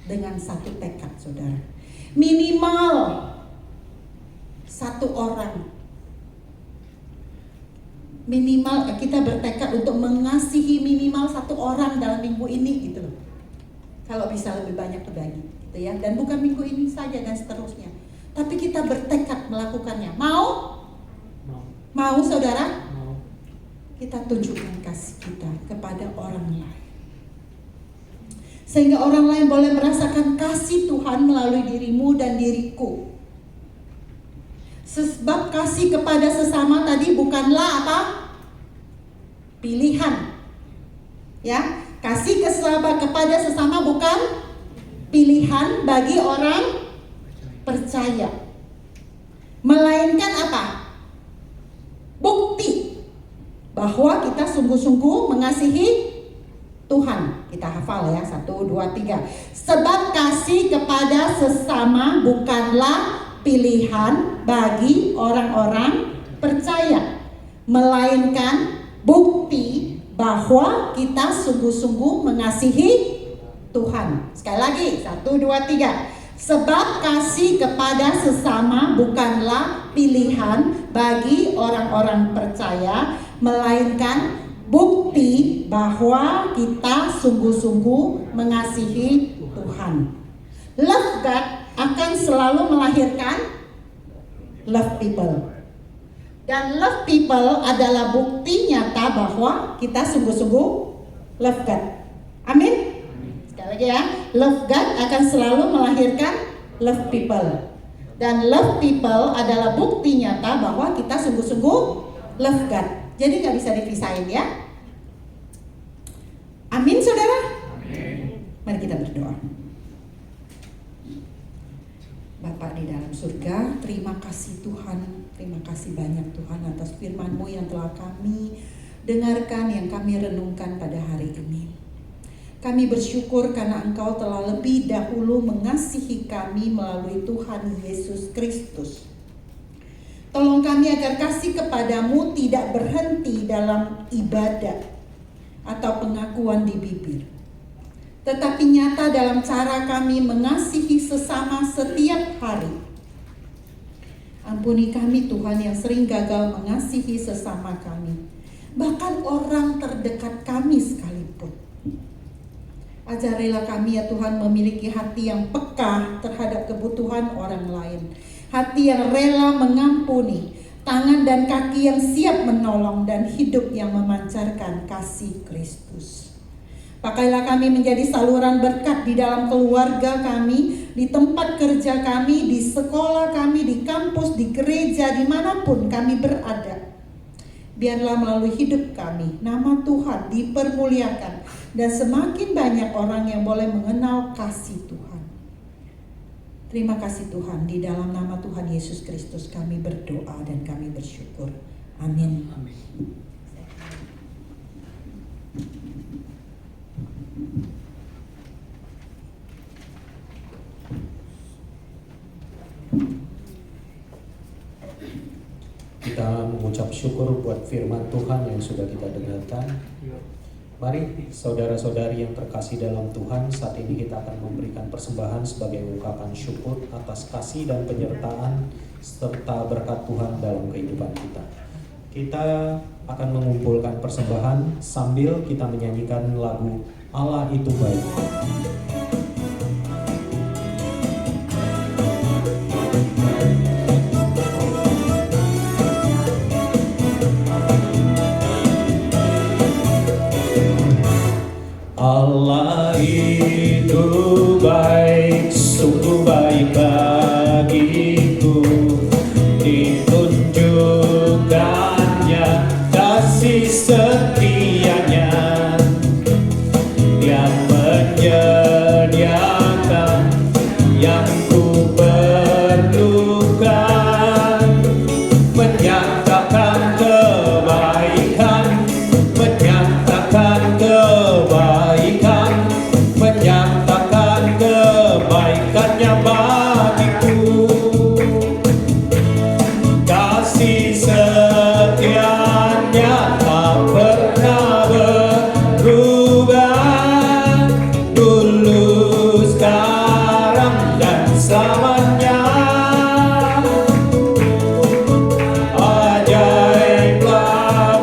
dengan satu tekad, saudara. Minimal satu orang Minimal kita bertekad untuk mengasihi minimal 1 orang dalam minggu ini gitu loh. Kalau bisa lebih banyak berbagi gitu ya. Dan bukan minggu ini saja dan seterusnya. Tapi kita bertekad melakukannya. Mau? Mau saudara? Kita tunjukkan kasih kita kepada orang lain. Sehingga orang lain boleh merasakan kasih Tuhan melalui dirimu dan diriku. Sebab kasih kepada sesama tadi bukanlah apa? Pilihan. Ya, kasih kepada sesama bukan pilihan bagi orang percaya. Melainkan apa? Bukti bahwa kita sungguh-sungguh mengasihi Tuhan. Kita hafal ya, 1, 2, 3. Sebab kasih kepada sesama bukanlah pilihan bagi orang-orang percaya, melainkan bukti bahwa kita sungguh-sungguh mengasihi Tuhan. Sekali lagi, 1, 2, 3. Sebab kasih kepada sesama bukanlah pilihan bagi orang-orang percaya, melainkan bukti bahwa kita sungguh-sungguh mengasihi Tuhan. Love God akan selalu melahirkan love people. Dan love people adalah bukti nyata bahwa kita sungguh-sungguh love God. Amin. Sekali lagi ya, love God akan selalu melahirkan love people. Dan love people adalah bukti nyata bahwa kita sungguh-sungguh love God. Jadi gak bisa dipisahin ya. Amin saudara. Amin. Mari kita berdoa. Bapa di dalam surga, terima kasih Tuhan. Terima kasih banyak Tuhan atas firman-Mu yang telah kami dengarkan, yang kami renungkan pada hari ini. Kami bersyukur karena Engkau telah lebih dahulu mengasihi kami melalui Tuhan Yesus Kristus. Tolong kami agar kasih kepadamu tidak berhenti dalam ibadah atau pengakuan di bibir, tetapi nyata dalam cara kami mengasihi sesama setiap hari. Ampuni kami Tuhan yang sering gagal mengasihi sesama kami, bahkan orang terdekat kami sekalipun. Ajarilah kami ya Tuhan memiliki hati yang peka terhadap kebutuhan orang lain, hati yang rela mengampuni, tangan dan kaki yang siap menolong, dan hidup yang memancarkan kasih Kristus. Pakailah kami menjadi saluran berkat di dalam keluarga kami, di tempat kerja kami, di sekolah kami, di kampus, di gereja, dimanapun kami berada. Biarlah melalui hidup kami nama Tuhan dipermuliakan, dan semakin banyak orang yang boleh mengenal kasih Tuhan. Terima kasih Tuhan, di dalam nama Tuhan Yesus Kristus kami berdoa dan kami bersyukur. Amin. Amin. Kita mengucap syukur buat firman Tuhan yang sudah kita dengarkan. Mari saudara-saudari yang terkasih dalam Tuhan, saat ini kita akan memberikan persembahan sebagai ungkapan syukur atas kasih dan penyertaan serta berkat Tuhan dalam kehidupan kita. Kita akan mengumpulkan persembahan sambil kita menyanyikan lagu Allah Itu Baik. Allah itu baik, sungguh baik bagiku. Ditunjukkannya kasih setianya, Dia menyediakan yang ku perlukan, menyatakan kebaikan, menyatakan kebaikan, menyatakan kebaikannya bagiku. Kasih setianya tak pernah berubah, dulu, sekarang, dan selamanya. Ajaiblah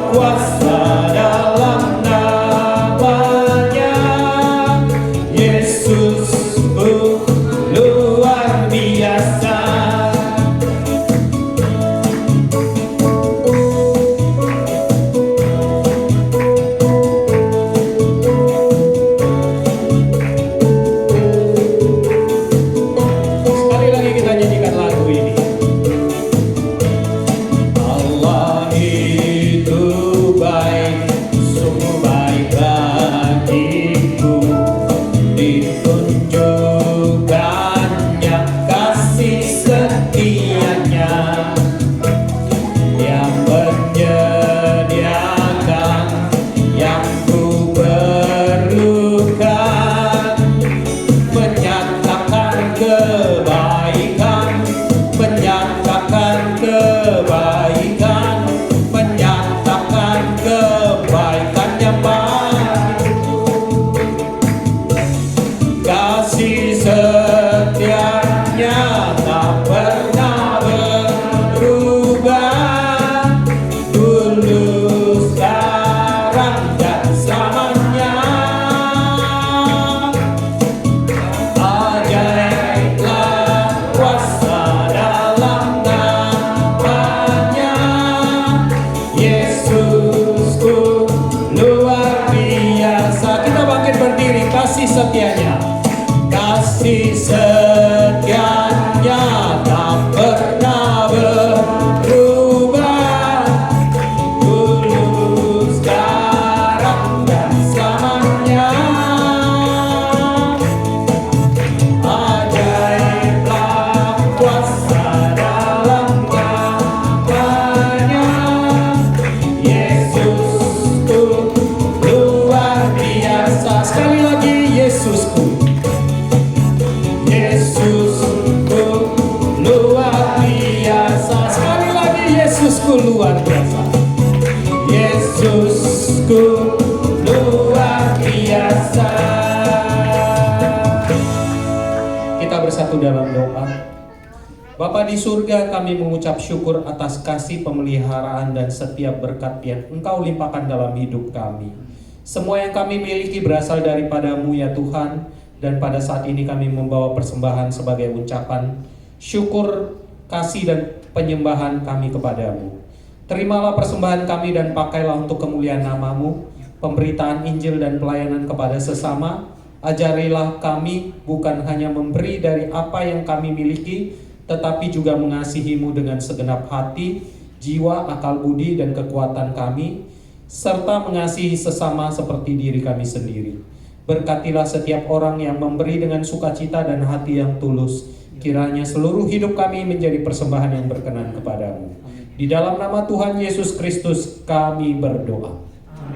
Bapa di surga, kami mengucap syukur atas kasih pemeliharaan dan setiap berkat yang Engkau limpahkan dalam hidup kami. Semua yang kami miliki berasal daripada-Mu ya Tuhan, dan pada saat ini kami membawa persembahan sebagai ucapan syukur, kasih dan penyembahan kami kepadamu. Terimalah persembahan kami dan pakailah untuk kemuliaan nama-Mu, pemberitaan Injil dan pelayanan kepada sesama. Ajarilah kami bukan hanya memberi dari apa yang kami miliki, tetapi juga mengasihi-Mu dengan segenap hati, jiwa, akal budi dan kekuatan kami, serta mengasihi sesama seperti diri kami sendiri. Berkatilah setiap orang yang memberi dengan sukacita dan hati yang tulus. Kiranya seluruh hidup kami menjadi persembahan yang berkenan kepadamu. Di dalam nama Tuhan Yesus Kristus kami berdoa.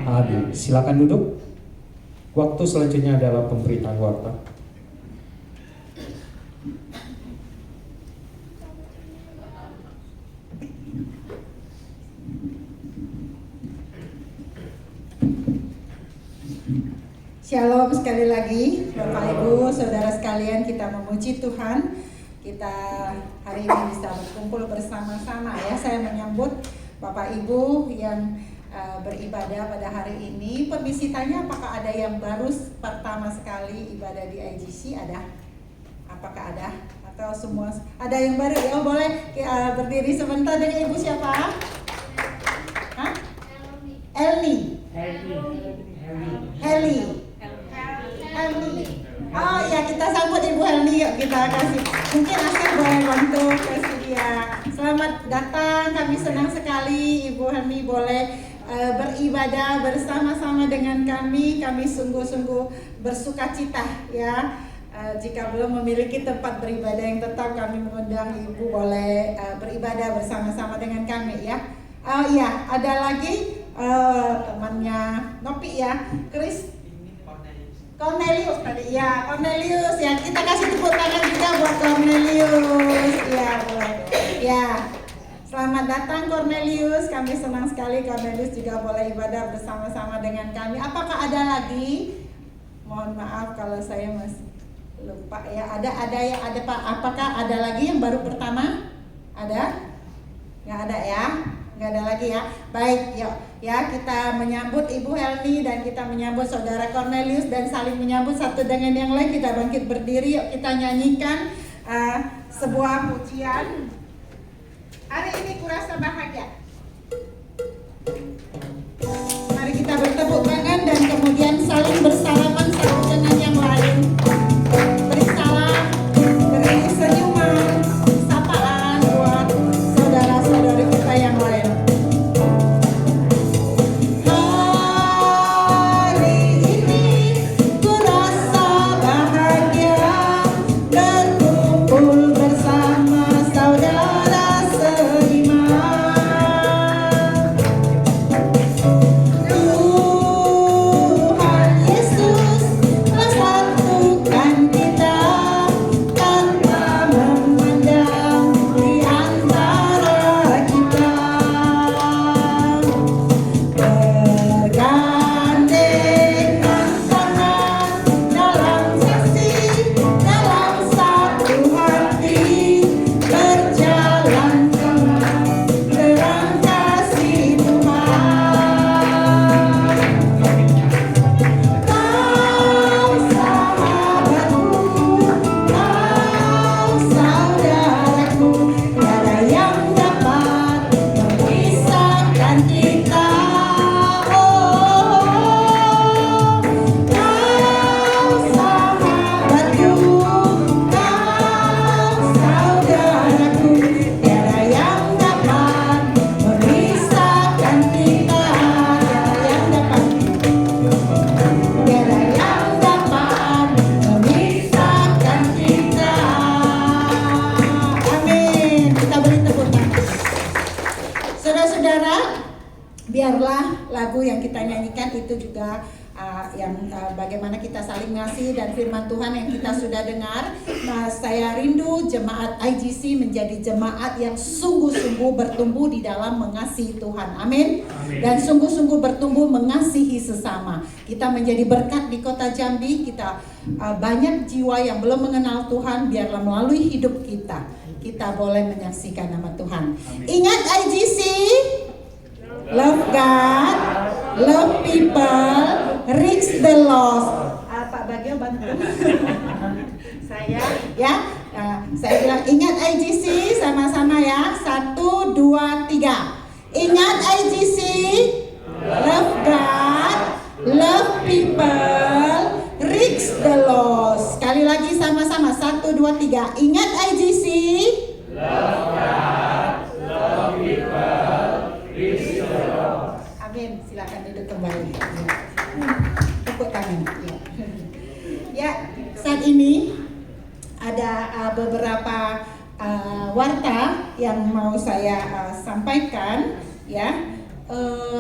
Amin. Silakan duduk. Waktu selanjutnya adalah pemberitaan warta. Shalom sekali lagi Bapak Ibu, Saudara sekalian, kita memuji Tuhan. Kita hari ini bisa berkumpul bersama-sama ya. Saya menyambut Bapak Ibu yang beribadah pada hari ini. Permisi tanya, apakah ada yang baru pertama sekali ibadah di IGC? Ada? Apakah ada? Atau semua? Ada yang baru? Ya boleh berdiri sebentar. Dengan Ibu siapa? Hah? Elni. Heli. Oh ya, kita sambut Ibu Helni, yuk kita kasih. Mungkin Asep boleh bantu kasih dia. Selamat datang, kami senang sekali Ibu Helni boleh beribadah bersama-sama dengan kami. Kami sungguh-sungguh bersukacita ya. Jika belum memiliki tempat beribadah yang tetap, kami mengundang Ibu boleh beribadah bersama-sama dengan kami ya. Oh iya, ada lagi temannya Nopi ya, Chris Cornelius tadi ya, Cornelius ya, kita kasih tepuk tangan juga buat Cornelius ya, boleh ya. Selamat datang Cornelius, kami senang sekali Cornelius juga boleh ibadah bersama-sama dengan kami. Apakah ada lagi? Mohon maaf kalau saya masih lupa ya. Ada Pak. Apakah ada lagi yang baru pertama? Ada? Nggak ada ya? Nggak ada lagi ya. Baik, yuk ya, kita menyambut Ibu Helni dan kita menyambut Saudara Cornelius dan saling menyambut satu dengan yang lain. Kita bangkit berdiri, yuk kita nyanyikan sebuah pujian. Hari ini kurasa bahagia. Mari kita bertepuk tangan dan kemudian saling bersalaman satu dengan yang lain. Beri salam, beri senyuman, sapaan buat saudara-saudari kita yang lain. Biarlah lagu yang kita nyanyikan itu juga bagaimana kita saling mengasihi dan firman Tuhan yang kita sudah dengar. Nah, saya rindu jemaat IGC menjadi jemaat yang sungguh-sungguh bertumbuh di dalam mengasihi Tuhan. Amin. Dan sungguh-sungguh bertumbuh mengasihi sesama. Kita menjadi berkat di kota Jambi. Kita banyak jiwa yang belum mengenal Tuhan. Biarlah melalui hidup kita boleh menyaksikan nama Tuhan. Ingat IGC, love God, love people, reach the lost. Pak Bagio bantu saya ya. Saya bilang ingat IGC sama-sama ya. 1, 2, 3. Ingat IGC, love God, love people, reach the lost. Sekali lagi sama-sama. 1, 2, 3. Ingat IGC, Love God, love people, reach the lost. Amin. Silakan duduk kembali. Tepuk tangan. Ya, saat ini ada beberapa warta yang mau saya sampaikan. Ya,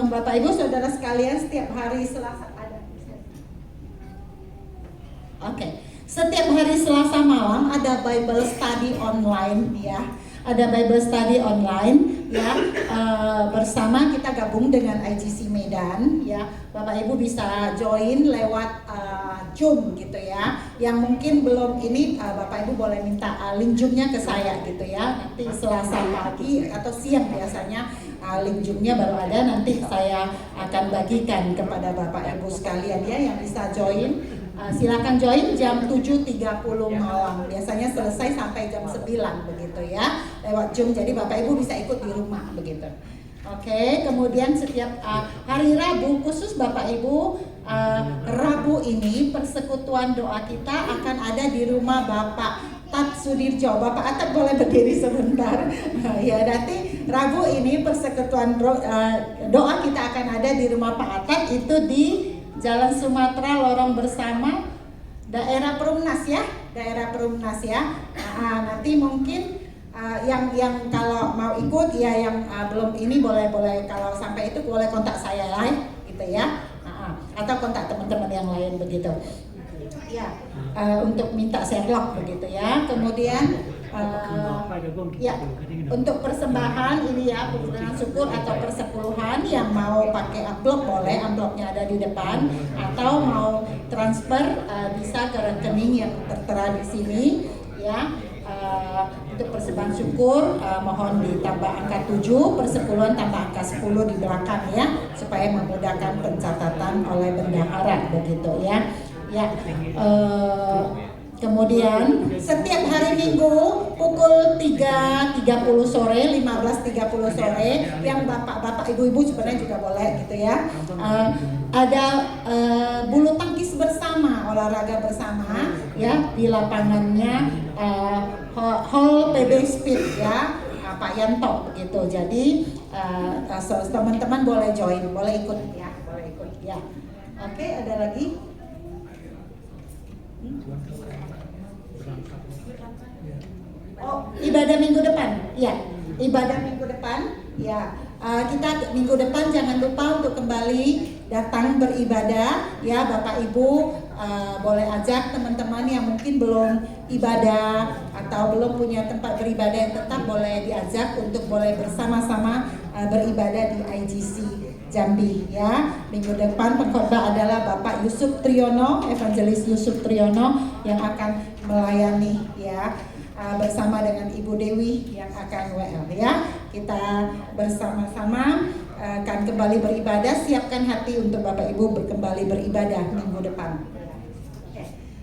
Bapak Ibu Saudara sekalian, setiap hari Selasa ada. Oke. Setiap hari Selasa malam ada Bible study online ya. Ada Bible study online ya. Bersama kita gabung dengan IGC Medan ya. Bapak Ibu bisa join lewat Zoom gitu ya. Yang mungkin belum ini Bapak Ibu boleh minta link Zoom-nya ke saya gitu ya. Nanti Selasa pagi atau siang biasanya link Zoom-nya baru ada. Nanti saya akan bagikan kepada Bapak Ibu sekalian ya yang bisa join. Silakan join jam 7.30 malam. Biasanya selesai sampai jam 9 begitu ya. Lewat Zoom, jadi Bapak Ibu bisa ikut di rumah begitu. Oke, kemudian setiap hari Rabu khusus Bapak Ibu, Rabu ini persekutuan doa kita akan ada di rumah Bapak Tat Sudirjo. Bapak Atat boleh berdiri sebentar. Ya, nanti Rabu ini persekutuan doa kita akan ada di rumah Pak Atat, itu di Jalan Sumatera Lorong Bersama, daerah Perumnas ya, nanti mungkin yang kalau mau ikut ya, yang belum ini boleh kalau sampai itu boleh kontak saya live gitu ya, atau kontak teman-teman yang lain begitu ya, untuk minta Sherlock begitu ya. Kemudian ya, untuk persembahan ini ya, persembahan syukur atau persepuluhan, yang mau pakai amplop boleh, amplopnya ada di depan, atau mau transfer bisa ke rekening yang tertera di sini ya. Untuk persembahan syukur mohon ditambah angka 7, persepuluhan tambah angka 10 di belakang ya, supaya memudahkan pencatatan oleh bendahara begitu ya. Ya, kemudian setiap hari Minggu pukul 3.30 sore, 15.30 sore, yang bapak-bapak, ibu-ibu sebenarnya juga boleh gitu ya. Ada bulu tangkis bersama, olahraga bersama ya di lapangannya Hall PB Speed ya, Pak Yanto begitu. Jadi teman-teman boleh join, boleh ikut ya, Oke, ada lagi? Oh, ibadah minggu depan, ya. Ibadah minggu depan, ya. Kita minggu depan jangan lupa untuk kembali datang beribadah, ya. Bapak Ibu boleh ajak teman-teman yang mungkin belum ibadah atau belum punya tempat beribadah yang tetap, boleh diajak untuk boleh bersama-sama beribadah di IGC Jambi, ya. Minggu depan pengkhotbah adalah Bapak Yusuf Triyono, Evangelis Yusuf Triyono yang akan melayani, ya. Bersama dengan Ibu Dewi yang akan WL ya. Kita bersama-sama akan kembali beribadah. Siapkan hati untuk Bapak Ibu kembali beribadah minggu depan.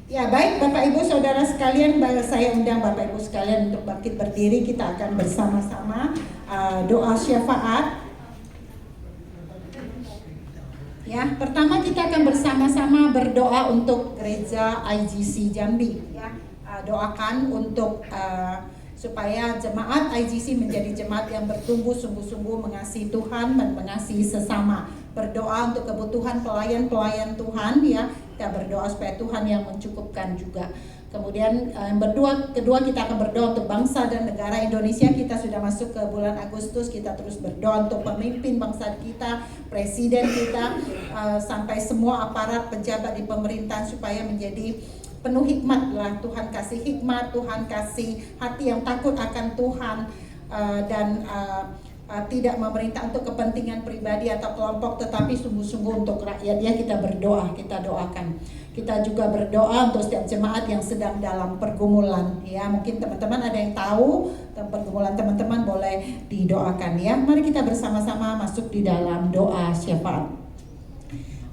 Ya, baik Bapak Ibu Saudara sekalian, saya undang Bapak Ibu sekalian untuk bangkit berdiri. Kita akan bersama-sama doa syafaat. Ya, pertama kita akan bersama-sama berdoa untuk gereja IGC Jambi ya. Doakan untuk supaya jemaat IGC menjadi jemaat yang bertumbuh sungguh-sungguh mengasihi Tuhan dan mengasihi sesama. Berdoa untuk kebutuhan pelayan-pelayan Tuhan ya, kita berdoa supaya Tuhan yang mencukupkan juga. Kemudian kedua kita akan berdoa untuk bangsa dan negara Indonesia. Kita sudah masuk ke bulan Agustus, kita terus berdoa untuk pemimpin bangsa kita, presiden kita, sampai semua aparat pejabat di pemerintahan supaya menjadi penuh hikmat lah. Tuhan kasih hikmat, Tuhan kasih hati yang takut akan Tuhan, dan tidak memerintah untuk kepentingan pribadi atau kelompok, tetapi sungguh-sungguh untuk rakyat. Ya, kita berdoa, kita doakan. Kita juga berdoa untuk setiap jemaat yang sedang dalam pergumulan. Ya, mungkin teman-teman ada yang tahu pergumulan teman-teman, boleh didoakan ya. Mari kita bersama-sama masuk di dalam doa syafaat.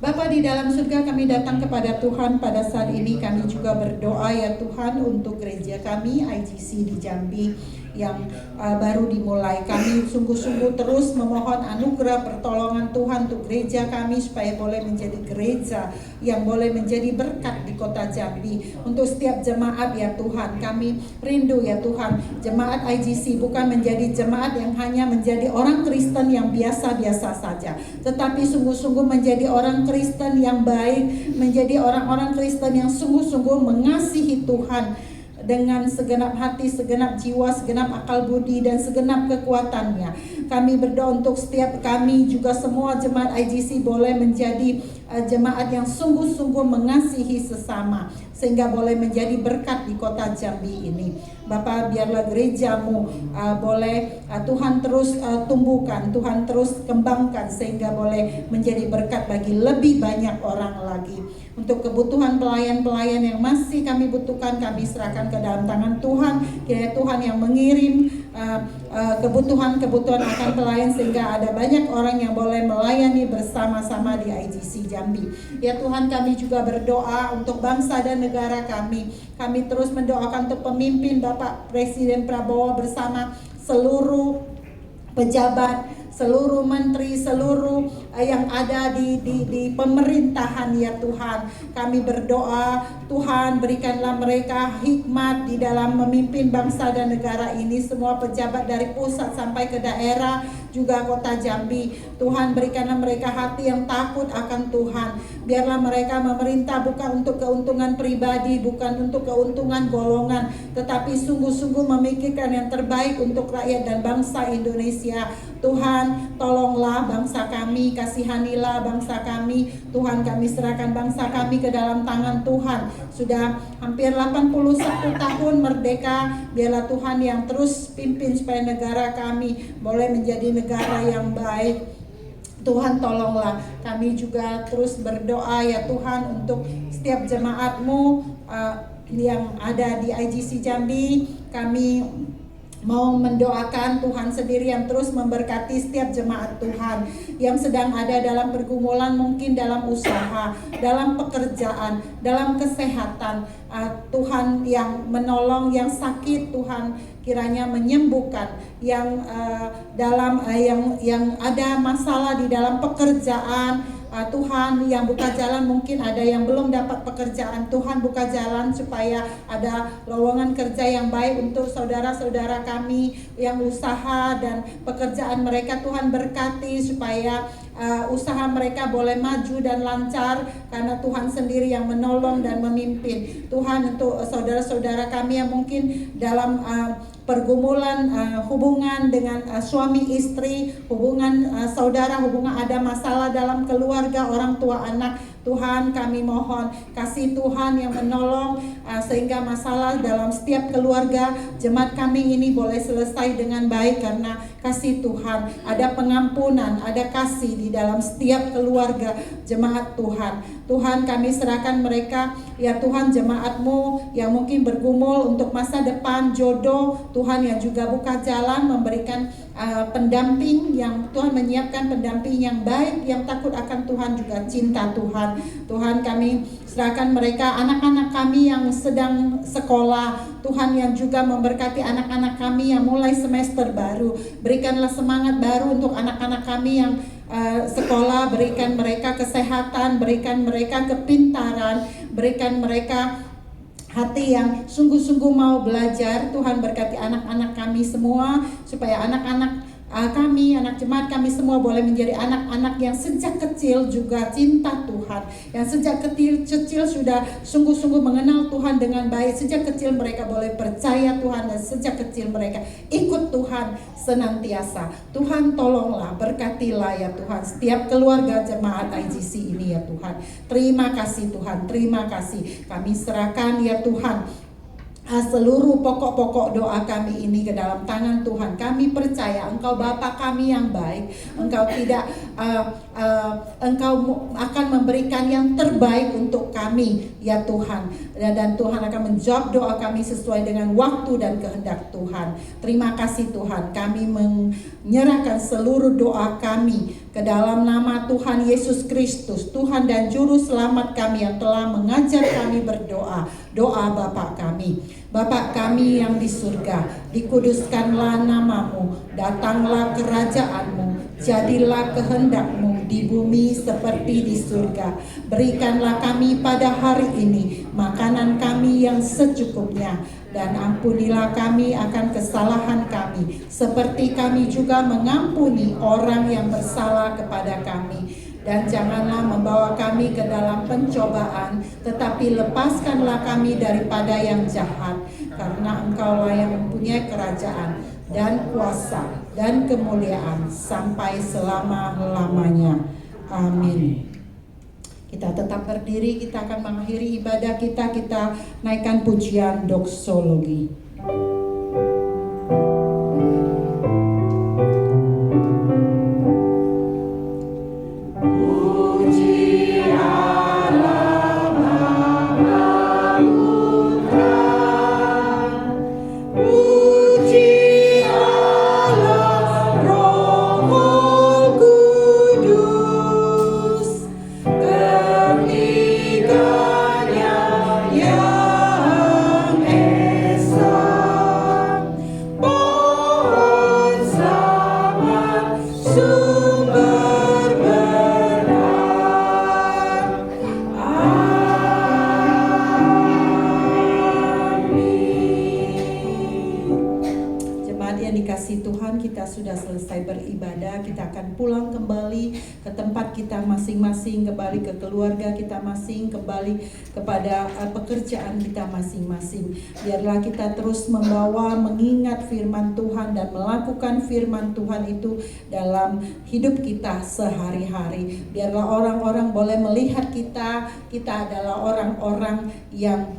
Bapa di dalam surga, kami datang kepada Tuhan pada saat ini. Kami juga berdoa ya Tuhan untuk gereja kami IGC di Jambi yang baru dimulai. Kami sungguh-sungguh terus memohon anugerah pertolongan Tuhan untuk gereja kami supaya boleh menjadi gereja yang boleh menjadi berkat di kota Jambi. Untuk setiap jemaat ya Tuhan, kami rindu ya Tuhan, jemaat IGC bukan menjadi jemaat yang hanya menjadi orang Kristen yang biasa-biasa saja, tetapi sungguh-sungguh menjadi orang Kristen yang baik, menjadi orang-orang Kristen yang sungguh-sungguh mengasihi Tuhan dengan segenap hati, segenap jiwa, segenap akal budi, dan segenap kekuatannya. Kami berdoa untuk setiap kami juga semua jemaat IGC boleh menjadi jemaat yang sungguh-sungguh mengasihi sesama, sehingga boleh menjadi berkat di kota Jambi ini. Bapa, biarlah gerejamu boleh Tuhan terus tumbuhkan, Tuhan terus kembangkan, sehingga boleh menjadi berkat bagi lebih banyak orang lagi. Untuk kebutuhan pelayan-pelayan yang masih kami butuhkan, kami serahkan ke dalam tangan Tuhan. Kiranya Tuhan yang mengirim kebutuhan-kebutuhan akan pelayan, sehingga ada banyak orang yang boleh melayani bersama-sama di IGC Jambi. Ya Tuhan, kami juga berdoa untuk bangsa dan negara kami. Kami terus mendoakan untuk pemimpin Bapak Presiden Prabowo bersama seluruh pejabat, seluruh menteri, seluruh yang ada di pemerintahan ya Tuhan. Kami berdoa, Tuhan berikanlah mereka hikmat di dalam memimpin bangsa dan negara ini. Semua pejabat dari pusat sampai ke daerah, juga kota Jambi, Tuhan berikanlah mereka hati yang takut akan Tuhan. Biarlah mereka memerintah bukan untuk keuntungan pribadi, bukan untuk keuntungan golongan, tetapi sungguh-sungguh memikirkan yang terbaik untuk rakyat dan bangsa Indonesia. Tuhan, tolonglah bangsa kami, kasihanilah bangsa kami. Tuhan, kami serahkan bangsa kami ke dalam tangan Tuhan. Sudah hampir 81 tahun merdeka. Biarlah Tuhan yang terus pimpin supaya negara kami boleh menjadi negara yang baik. Tuhan, tolonglah. Kami juga terus berdoa ya Tuhan untuk setiap jemaat-Mu yang ada di IGC Jambi. Kami mau mendoakan Tuhan sendiri yang terus memberkati setiap jemaat Tuhan yang sedang ada dalam pergumulan, mungkin dalam usaha, dalam pekerjaan, dalam kesehatan. Tuhan yang menolong yang sakit, Tuhan kiranya menyembuhkan yang yang ada masalah di dalam pekerjaan. Tuhan yang buka jalan, mungkin ada yang belum dapat pekerjaan, Tuhan buka jalan supaya ada lowongan kerja yang baik untuk saudara-saudara kami yang usaha dan pekerjaan mereka. Tuhan berkati supaya usaha mereka boleh maju dan lancar, karena Tuhan sendiri yang menolong dan memimpin. Tuhan, untuk saudara-saudara kami yang mungkin dalam pergumulan hubungan dengan suami istri, hubungan saudara, hubungan ada masalah dalam keluarga, orang tua anak, Tuhan kami mohon kasih Tuhan yang menolong sehingga masalah dalam setiap keluarga jemaat kami ini boleh selesai dengan baik, karena kasih Tuhan, ada pengampunan, ada kasih di dalam setiap keluarga jemaat Tuhan. Tuhan, kami serahkan mereka ya Tuhan, jemaat-Mu yang mungkin bergumul untuk masa depan jodoh, Tuhan yang juga buka jalan, memberikan pendamping yang Tuhan menyiapkan pendamping yang baik, yang takut akan Tuhan, juga cinta Tuhan. Tuhan, kami serahkan mereka, anak-anak kami yang sedang sekolah, Tuhan yang juga memberkati anak-anak kami yang mulai semester baru. Berikanlah semangat baru untuk anak-anak kami yang sekolah, berikan mereka kesehatan, berikan mereka kepintaran, berikan mereka hati yang sungguh-sungguh mau belajar. Tuhan berkati anak-anak kami semua, supaya anak-anak kami, anak jemaat kami semua boleh menjadi anak-anak yang sejak kecil juga cinta Tuhan, yang sejak kecil sudah sungguh-sungguh mengenal Tuhan dengan baik. Sejak kecil mereka boleh percaya Tuhan, dan sejak kecil mereka ikut Tuhan senantiasa. Tuhan tolonglah, berkatilah ya Tuhan setiap keluarga jemaat IGC ini ya Tuhan. Terima kasih Tuhan, terima kasih. Kami serahkan ya Tuhan seluruh pokok-pokok doa kami ini ke dalam tangan Tuhan. Kami percaya Engkau Bapa kami yang baik. Engkau tidak Engkau akan memberikan yang terbaik untuk kami ya Tuhan. Dan Tuhan akan menjawab doa kami sesuai dengan waktu dan kehendak Tuhan. Terima kasih Tuhan. Kami menyerahkan seluruh doa kami ke dalam nama Tuhan Yesus Kristus, Tuhan dan Juru Selamat kami yang telah mengajar kami berdoa. Doa Bapa kami. Bapa kami yang di surga, dikuduskanlah namamu, datanglah kerajaanmu, jadilah kehendakmu di bumi seperti di surga. Berikanlah kami pada hari ini makanan kami yang secukupnya, dan ampunilah kami akan kesalahan kami, seperti kami juga mengampuni orang yang bersalah kepada kami. Dan janganlah membawa kami ke dalam pencobaan, tetapi lepaskanlah kami daripada yang jahat. Karena Engkaulah yang mempunyai kerajaan dan kuasa dan kemuliaan sampai selama-lamanya. Amin. Kita tetap berdiri, kita akan mengakhiri ibadah kita. Kita naikkan pujian doksologi. Sudah selesai beribadah, kita akan pulang kembali ke tempat kita masing-masing, kembali ke keluarga kita masing, kembali kepada pekerjaan kita masing-masing. Biarlah kita terus membawa, mengingat firman Tuhan dan melakukan firman Tuhan itu dalam hidup kita sehari-hari. Biarlah orang-orang boleh melihat kita adalah orang-orang yang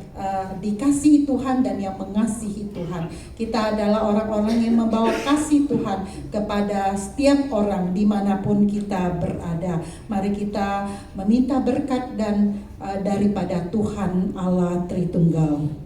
dikasihi Tuhan dan yang mengasihi Tuhan. Kita adalah orang-orang yang membawa kasih Tuhan kepada setiap orang dimanapun kita berada. Mari kita meminta berkat dan daripada Tuhan Allah Tritunggal.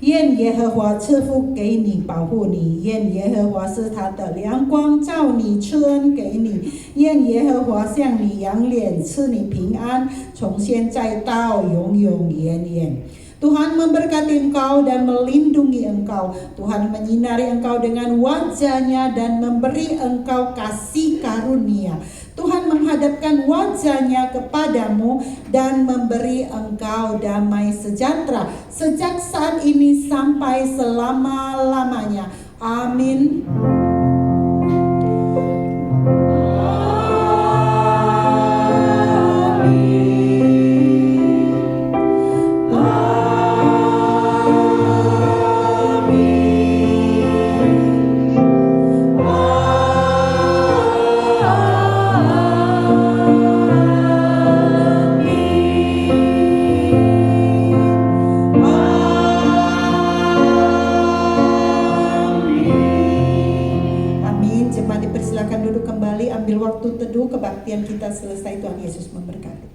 愿耶和华赐福给你，保护你；愿耶和华使他的亮光照你，赐恩给你；愿耶和华向你扬脸，赐你平安，从现在到永永远远。 Tuhan memberkati engkau dan melindungi engkau. Tuhan menyinari engkau dengan wajah-Nya dan memberi engkau kasih karunia. Tuhan menghadapkan wajah-Nya kepadamu dan memberi engkau damai sejahtera sejak saat ini sampai selama-lamanya. Amin. Ambil waktu teduh, kebaktian kita selesai. Tuhan Yesus memberkati.